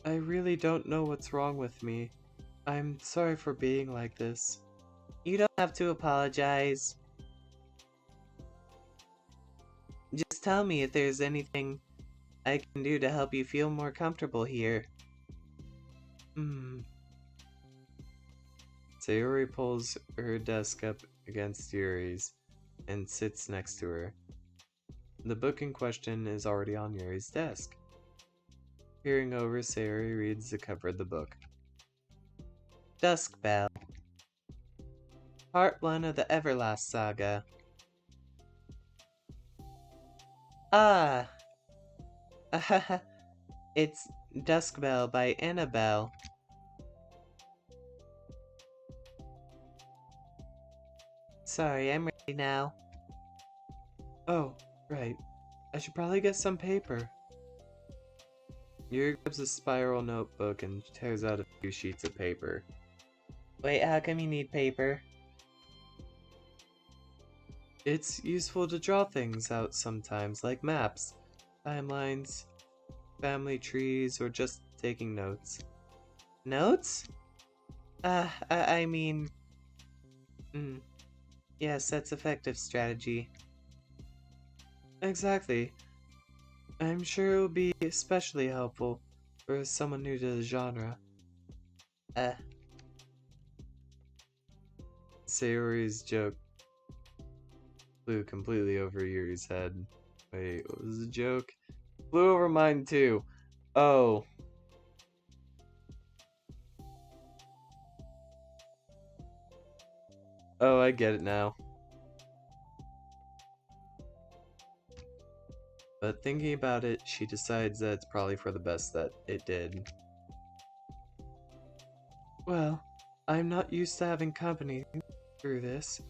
I really don't know what's wrong with me. I'm sorry for being like this. You don't have to apologize. Just tell me if there's anything I can do to help you feel more comfortable here. Sayori pulls her desk up against Yuri's and sits next to her. The book in question is already on Yuri's desk. Peering over, Sayori reads the cover of the book. Dusk Bell. Part 1 of the Everlast Saga. Ah, it's Dusk Bell by Annabelle. Sorry, I'm ready now. Oh, right. I should probably get some paper. Yuri grabs a spiral notebook and tears out a few sheets of paper. Wait, how come you need paper? It's useful to draw things out sometimes, like maps, timelines, family trees, or just taking notes. Notes? I mean... yes, that's effective strategy. Exactly. I'm sure it will be especially helpful for someone new to the genre. Uh, Sayori's joke flew completely over Yuri's head. Wait, what was the joke? Flew over mine too. Oh. Oh, I get it now. But thinking about it, she decides that it's probably for the best that it did. Well, I'm not used to having company through this,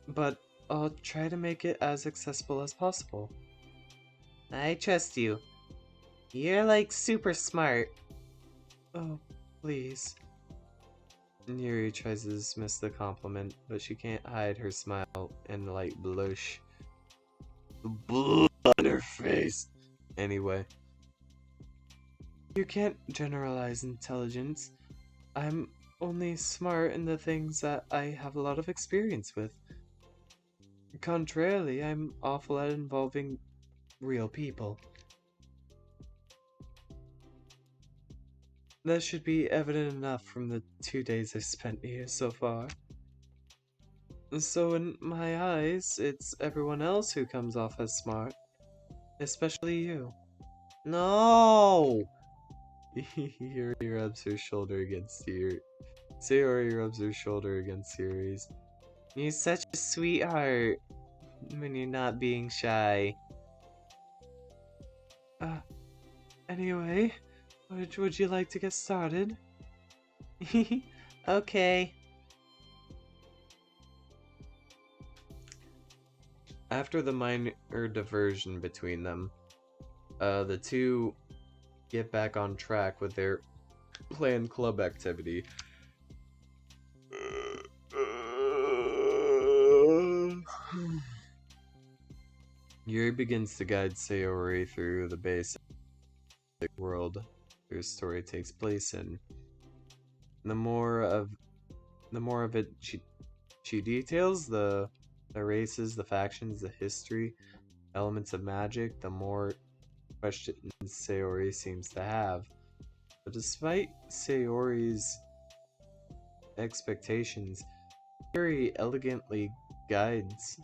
but I'll try to make it as accessible as possible. I trust you. You're like super smart. Oh, please. Yuri tries to dismiss the compliment, but she can't hide her smile and light blush. The blood on her face. Anyway. You can't generalize intelligence. I'm only smart in the things that I have a lot of experience with. Contrarily, I'm awful at involving real people. That should be evident enough from the 2 days I've spent here so far. So in my eyes, it's everyone else who comes off as smart. Especially you. No! Yuri rubs her shoulder against Yuri. Sayori rubs her shoulder against Yuri's. You're such a sweetheart when you're not being shy. Anyway, would you like to get started? Okay. After the minor diversion between them, the two get back on track with their planned club activity. Yuri begins to guide Sayori through the basic world their story takes place in. The more of it she details, the races, the factions, the history, elements of magic, the more questions Sayori seems to have. But despite Sayori's expectations, Yuri elegantly guides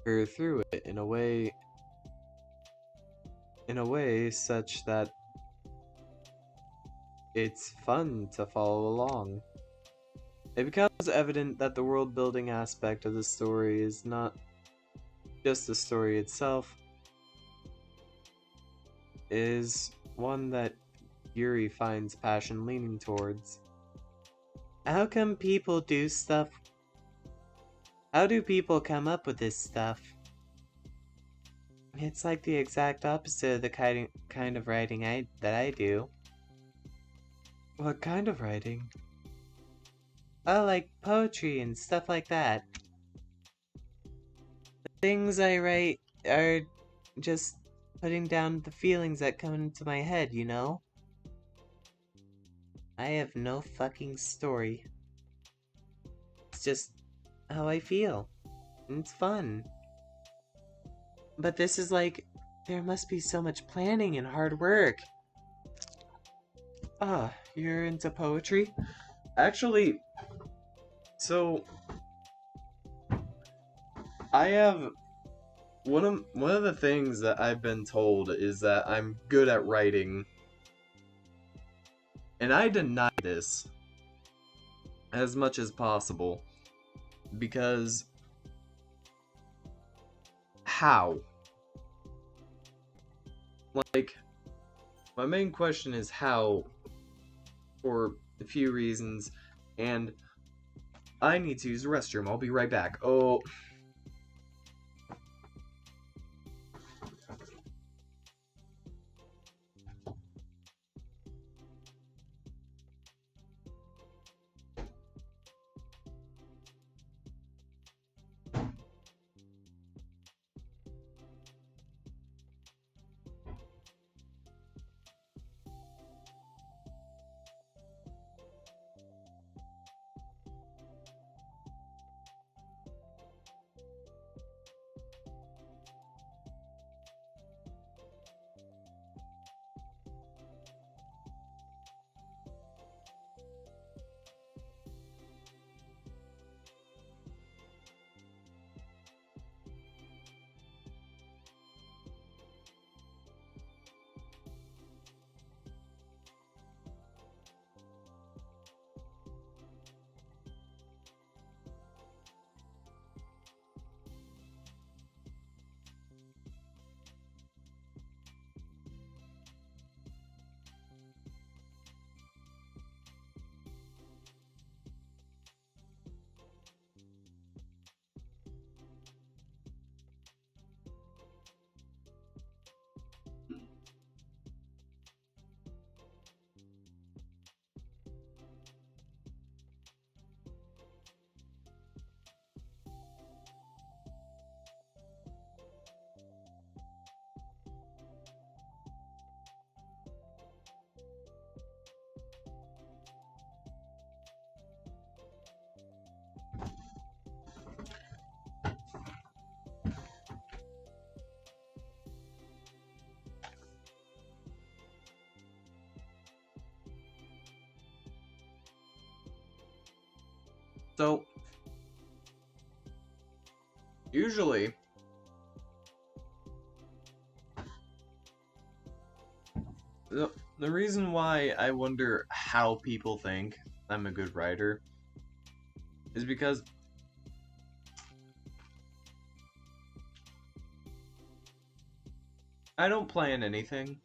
her through it in a way such that it's fun to follow along. It becomes evident that the world building aspect of the story is not just the story itself, is one that Yuri finds passion leaning towards. How come people do stuff? How do people come up with this stuff? It's like the exact opposite of the kind of writing that I do. What kind of writing? Oh, like poetry and stuff like that. The things I write are just putting down the feelings that come into my head, you know? I have no fucking story. It's just how I feel. And it's fun. But this is like, there must be so much planning and hard work. Ah, you're into poetry? Actually, so I have one of the things that I've been told is that I'm good at writing. And I deny this as much as possible because how? Like, my main question is how, for a few reasons, and I need to use the restroom. I'll be right back. Oh. So, usually, the reason why I wonder how people think I'm a good writer is because I don't plan anything.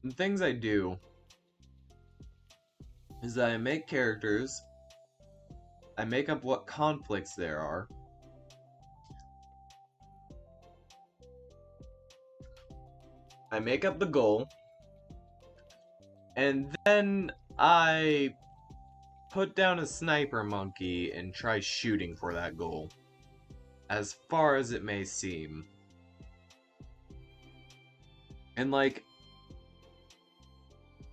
The things I do is that I make characters, I make up what conflicts there are, I make up the goal, and then I put down a sniper monkey and try shooting for that goal, as far as it may seem. And like,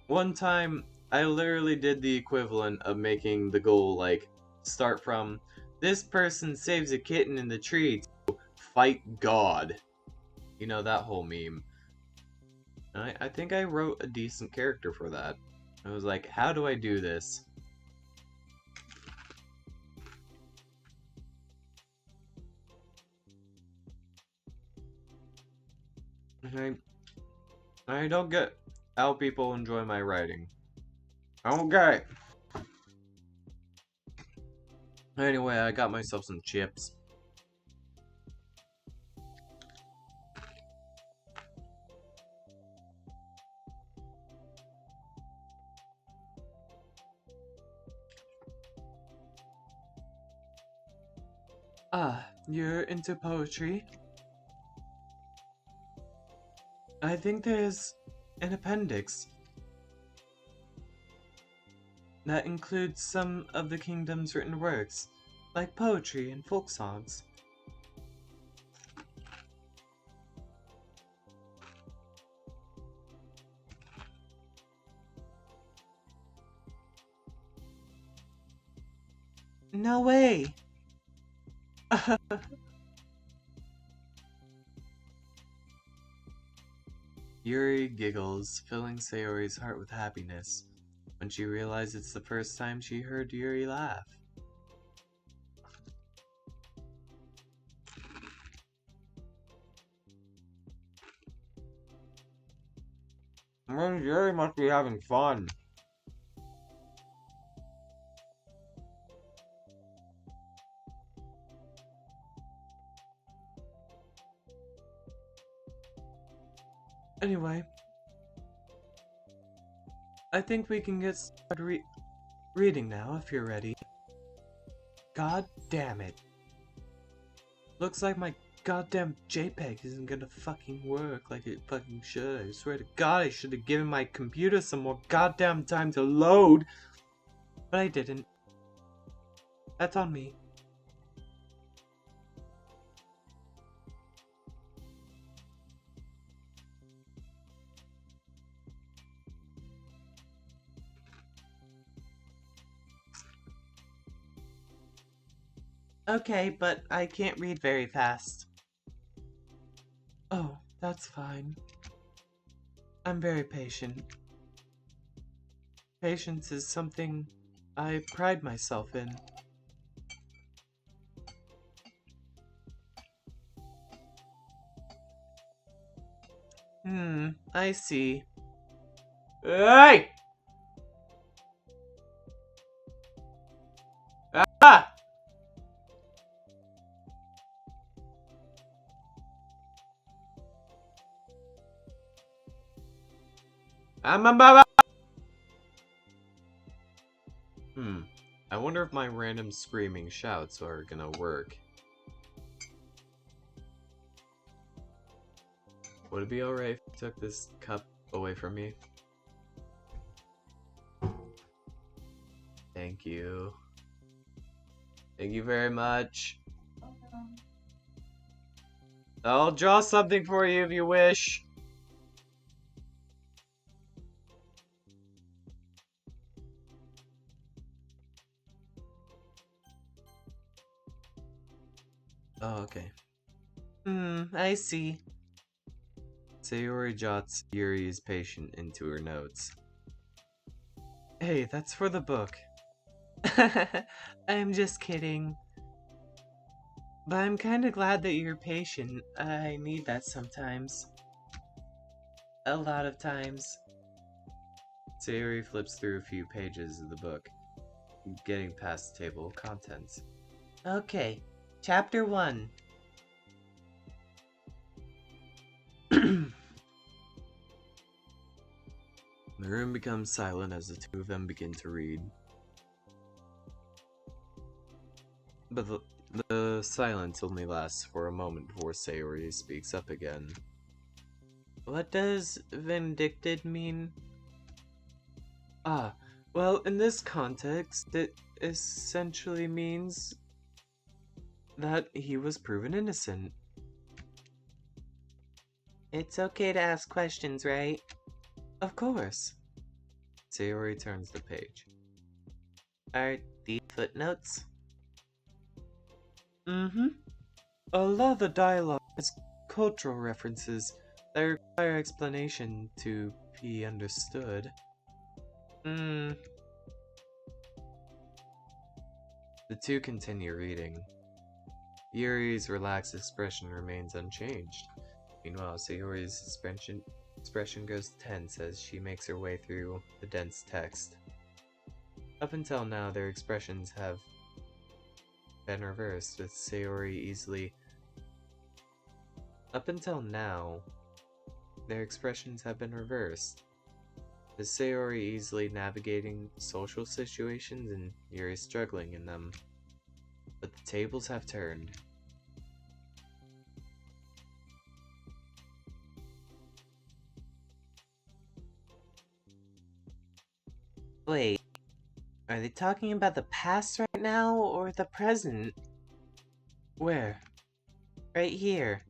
one time, I literally did the equivalent of making the goal, like, start from, this person saves a kitten in the tree to fight God. You know, that whole meme. And I think I wrote a decent character for that. I was like, how do I do this? And I don't get how people enjoy my writing. Okay. Anyway, I got myself some chips. Ah, you're into poetry? I think there's an appendix that includes some of the kingdom's written works, like poetry and folk songs. No way! Yuri giggles, filling Sayori's heart with happiness when she realizes it's the first time she heard Yuri laugh. Yuri must be having fun. Anyway, I think we can get started reading now if you're ready. God damn it. Looks like my goddamn JPEG isn't gonna fucking work like it fucking should. I swear to God, I should have given my computer some more goddamn time to load. But I didn't. That's on me. Okay, but I can't read very fast. Oh, that's fine. I'm very patient. Patience is something I pride myself in. I see. Hey! Ah! I wonder if my random screaming shouts are gonna work. Would it be alright if you took this cup away from me? Thank you. Thank you very much. I'll draw something for you if you wish. Oh, okay. I see. Sayori jots Yuri's patient into her notes. Hey, that's for the book. I'm just kidding. But I'm kinda glad that you're patient. I need that sometimes. A lot of times. Sayori flips through a few pages of the book, getting past the table of contents. Okay, chapter 1. The room becomes silent as the two of them begin to read. But the silence only lasts for a moment before Sayori speaks up again. What does vindicted mean? Ah, well, in this context, it essentially means that he was proven innocent. It's okay to ask questions, right? Of course. Sayori turns the page. Are these footnotes? Mm-hmm. A lot of the dialogue has cultural references that require explanation to be understood. The two continue reading. Yuri's relaxed expression remains unchanged. Meanwhile, Sayori's expression goes tense as she makes her way through the dense text. Up until now, their expressions have been reversed, with Sayori easily... Up until now, their expressions have been reversed, with Sayori easily navigating social situations and Yuri struggling in them. But the tables have turned. Wait, are they talking about the past right now or the present? Where? Right here.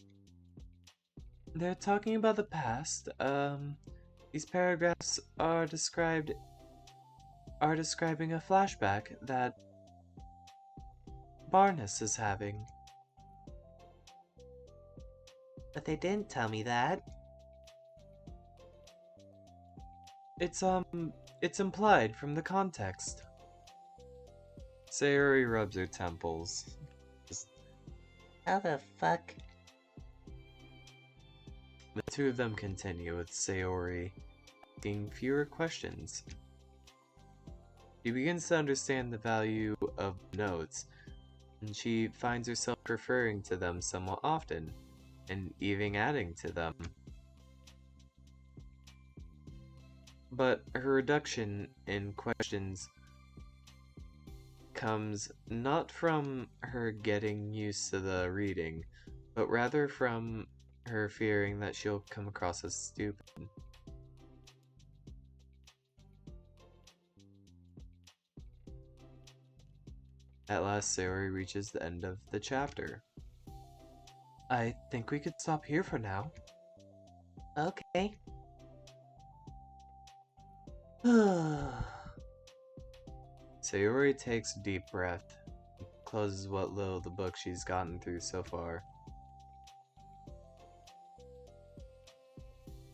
They're talking about the past. These paragraphs are describing a flashback that Barnes is having. But they didn't tell me that. It's implied from the context. Sayori rubs her temples. How the fuck? The two of them continue with Sayori asking fewer questions. She begins to understand the value of notes, and she finds herself referring to them somewhat often, and even adding to them. But her reduction in questions comes not from her getting used to the reading, but rather from her fearing that she'll come across as stupid. At last, Sayori reaches the end of the chapter. I think we could stop here for now. Okay. Sayori takes a deep breath, and closes what little of the book she's gotten through so far.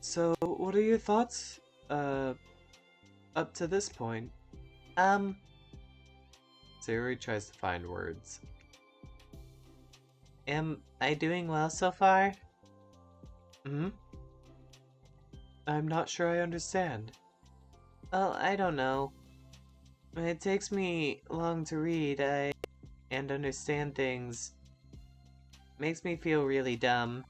So, what are your thoughts, up to this point? Sayori tries to find words. Am I doing well so far? Hmm? I'm not sure I understand. Well, I don't know. It takes me long to read, and understand things. Makes me feel really dumb.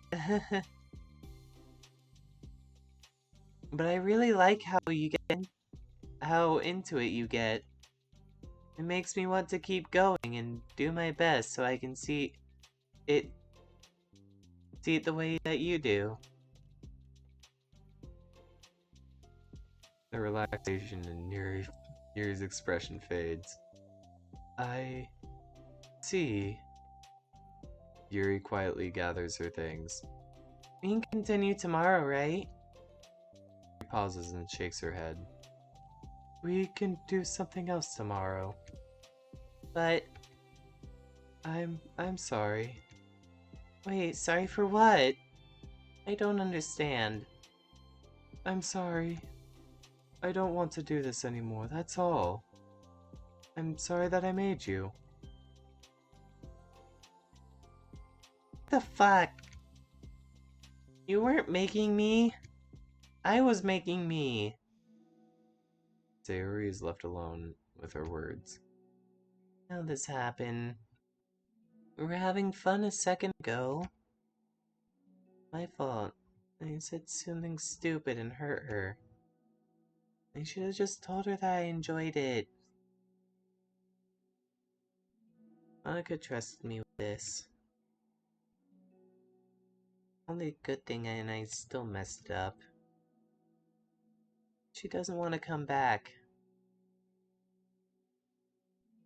But I really like how into it you get. It makes me want to keep going and do my best so I can it see it the way that you do. The relaxation in Yuri's expression fades. I see. Yuri quietly gathers her things. We can continue tomorrow, right? She pauses and shakes her head. We can do something else tomorrow. But I'm sorry. wait, sorry for what? I don't understand. I'm sorry. I don't want to do this anymore, that's all. I'm sorry that I made you. What the fuck? You weren't making me. I was making me. Sayori is left alone with her words. How'd this happen? We were having fun a second ago. My fault. I said something stupid and hurt her. I should have just told her that I enjoyed it. Monica trusted me with this. Only good thing and I still messed it up. She doesn't want to come back.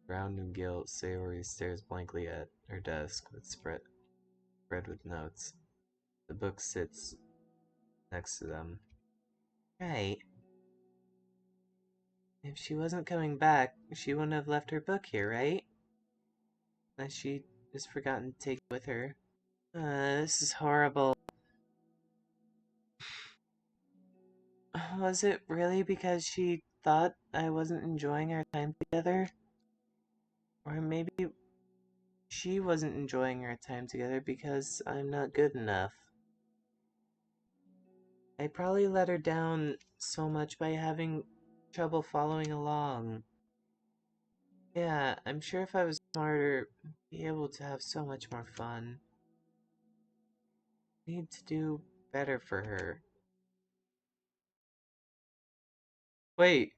Drowned in guilt, Sayori stares blankly at her desk spread with notes. The book sits next to them. Right. If she wasn't coming back, she wouldn't have left her book here, right? Unless she just forgotten to take it with her. This is horrible. Was it really because she thought I wasn't enjoying our time together? Or maybe she wasn't enjoying our time together because I'm not good enough. I probably let her down so much by having trouble following along. Yeah, I'm sure if I was smarter, I'd be able to have so much more fun. I need to do better for her. Wait,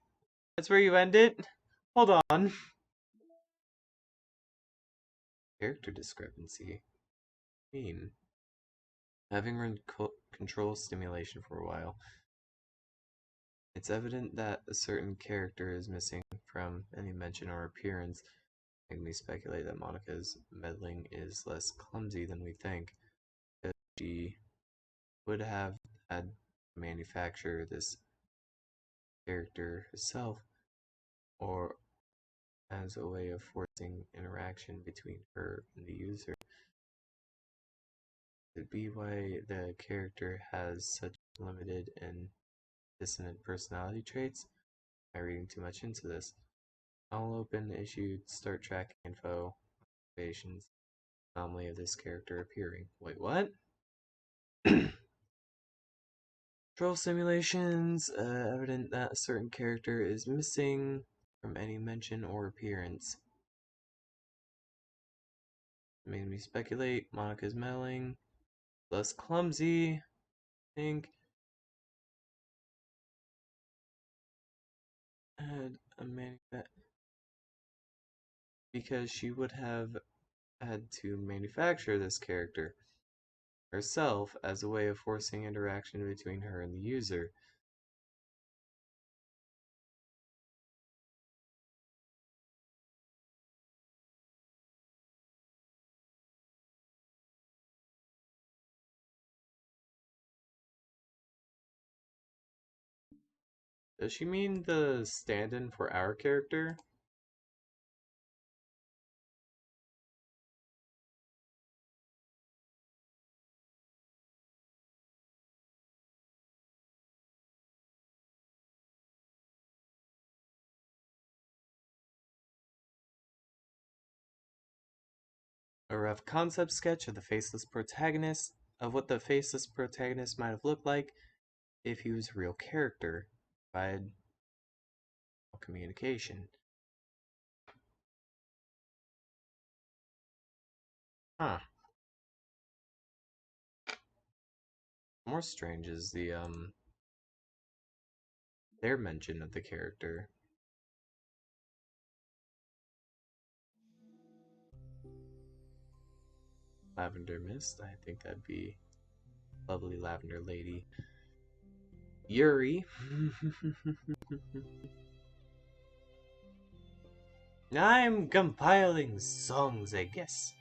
that's where you end it? Hold on. Character discrepancy. Having run control stimulation for a while, it's evident that a certain character is missing from any mention or appearance, making me speculate that Monica's meddling is less clumsy than we think, because she would have had to manufacture this character herself, or as a way of forcing interaction between her and the user. Could be why the character has such limited and dissonant personality traits. Am I reading too much into this? I'll open issued start tracking info observations anomaly of this character appearing. Wait, what? Troll simulations, evident that a certain character is missing from any mention or appearance. Made me speculate. Monica's meddling. Less clumsy, I think. Had a because she would have had to manufacture this character herself as a way of forcing interaction between her and the user. Does she mean the stand-in for our character? A rough concept sketch of what the faceless protagonist might have looked like if he was a real character, provide communication. Huh. More strange is their mention of the character. Lavender Mist, I think that'd be lovely lavender lady. Yuri. I'm compiling songs, I guess.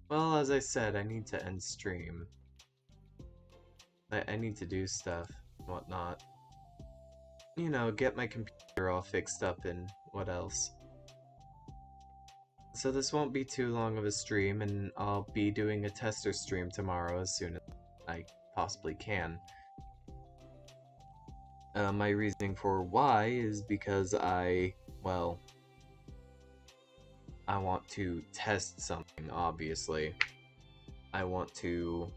Well, as I said, I need to end stream. I need to do stuff, whatnot. You know, get my computer all fixed up and what else. So this won't be too long of a stream, and I'll be doing a tester stream tomorrow as soon as I possibly can. My reasoning for why is because I want to test something, obviously. I want to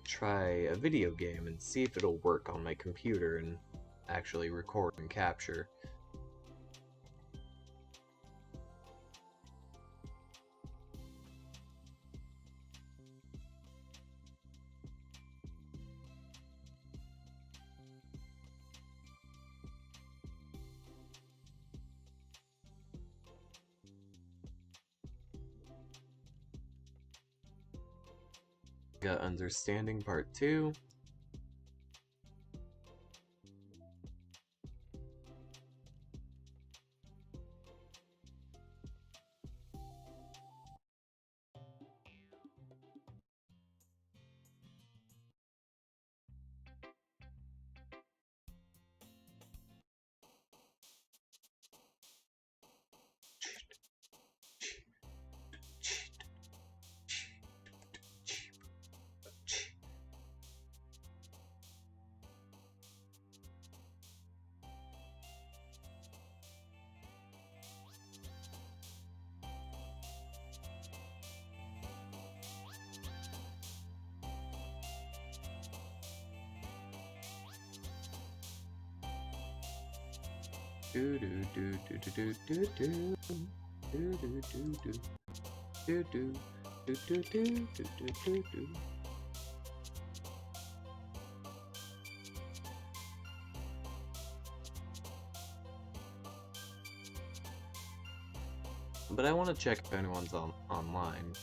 try a video game and see if it'll work on my computer and actually record and capture. Got Understanding Part 2. Do do do do do do do do do do do do do do do do do do do. But I want to check if anyone's online.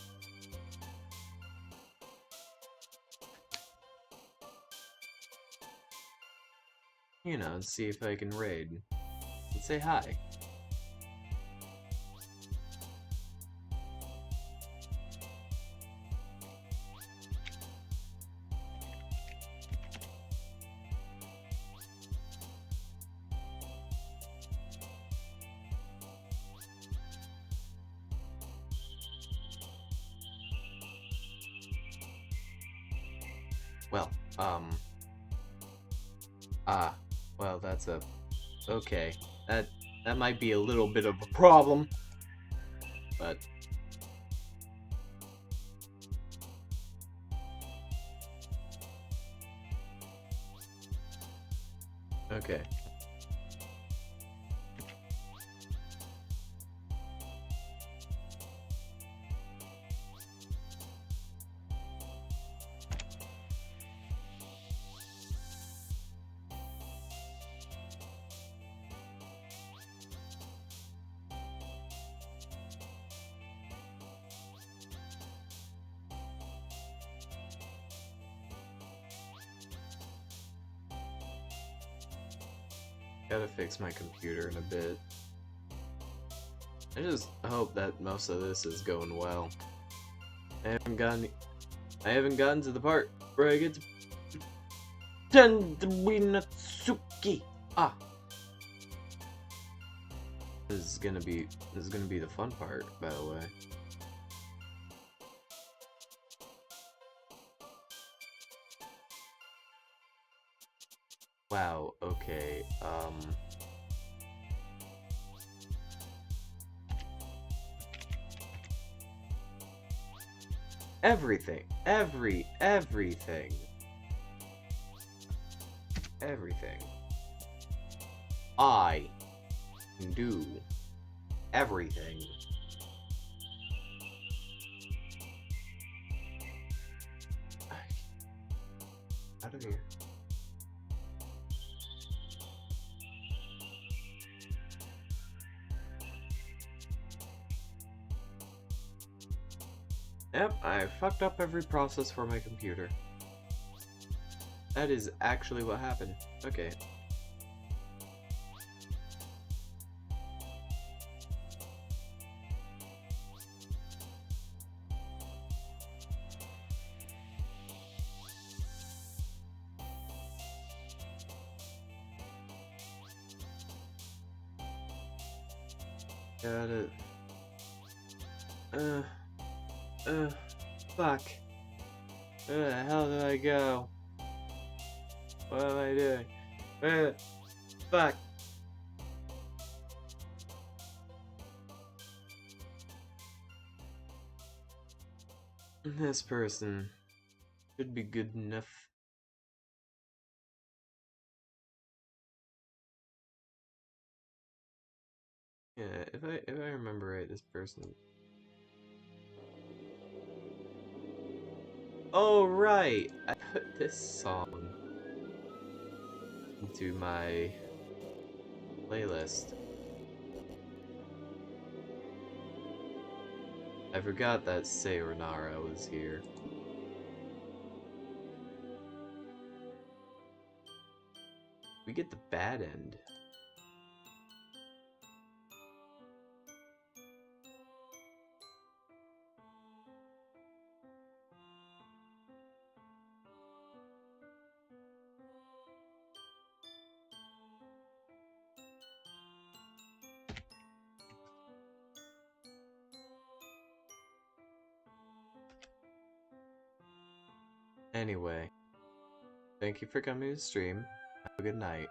You know, see if I can raid. And say hi. Well, Um. Ah. Well, that's a... Okay. That might be a little bit of a problem. But... Okay. Gotta fix my computer in a bit. I just hope that most of this is going well. I haven't gotten to the part where I get to Tenwinatsuki. Ah. This is gonna be the fun part, by the way. Wow, okay, everything. Everything. I can do everything. Out of here. Yep, I fucked up every process for my computer. That is actually what happened. Okay. Got it. Fuck. Where the hell did I go? What am I doing? Fuck. This person should be good enough. Yeah, if I remember right, this person. Oh right, I put this song into my playlist. I forgot that Sayonara was here. We get the bad end. Anyway, thank you for coming to the stream. Have a good night.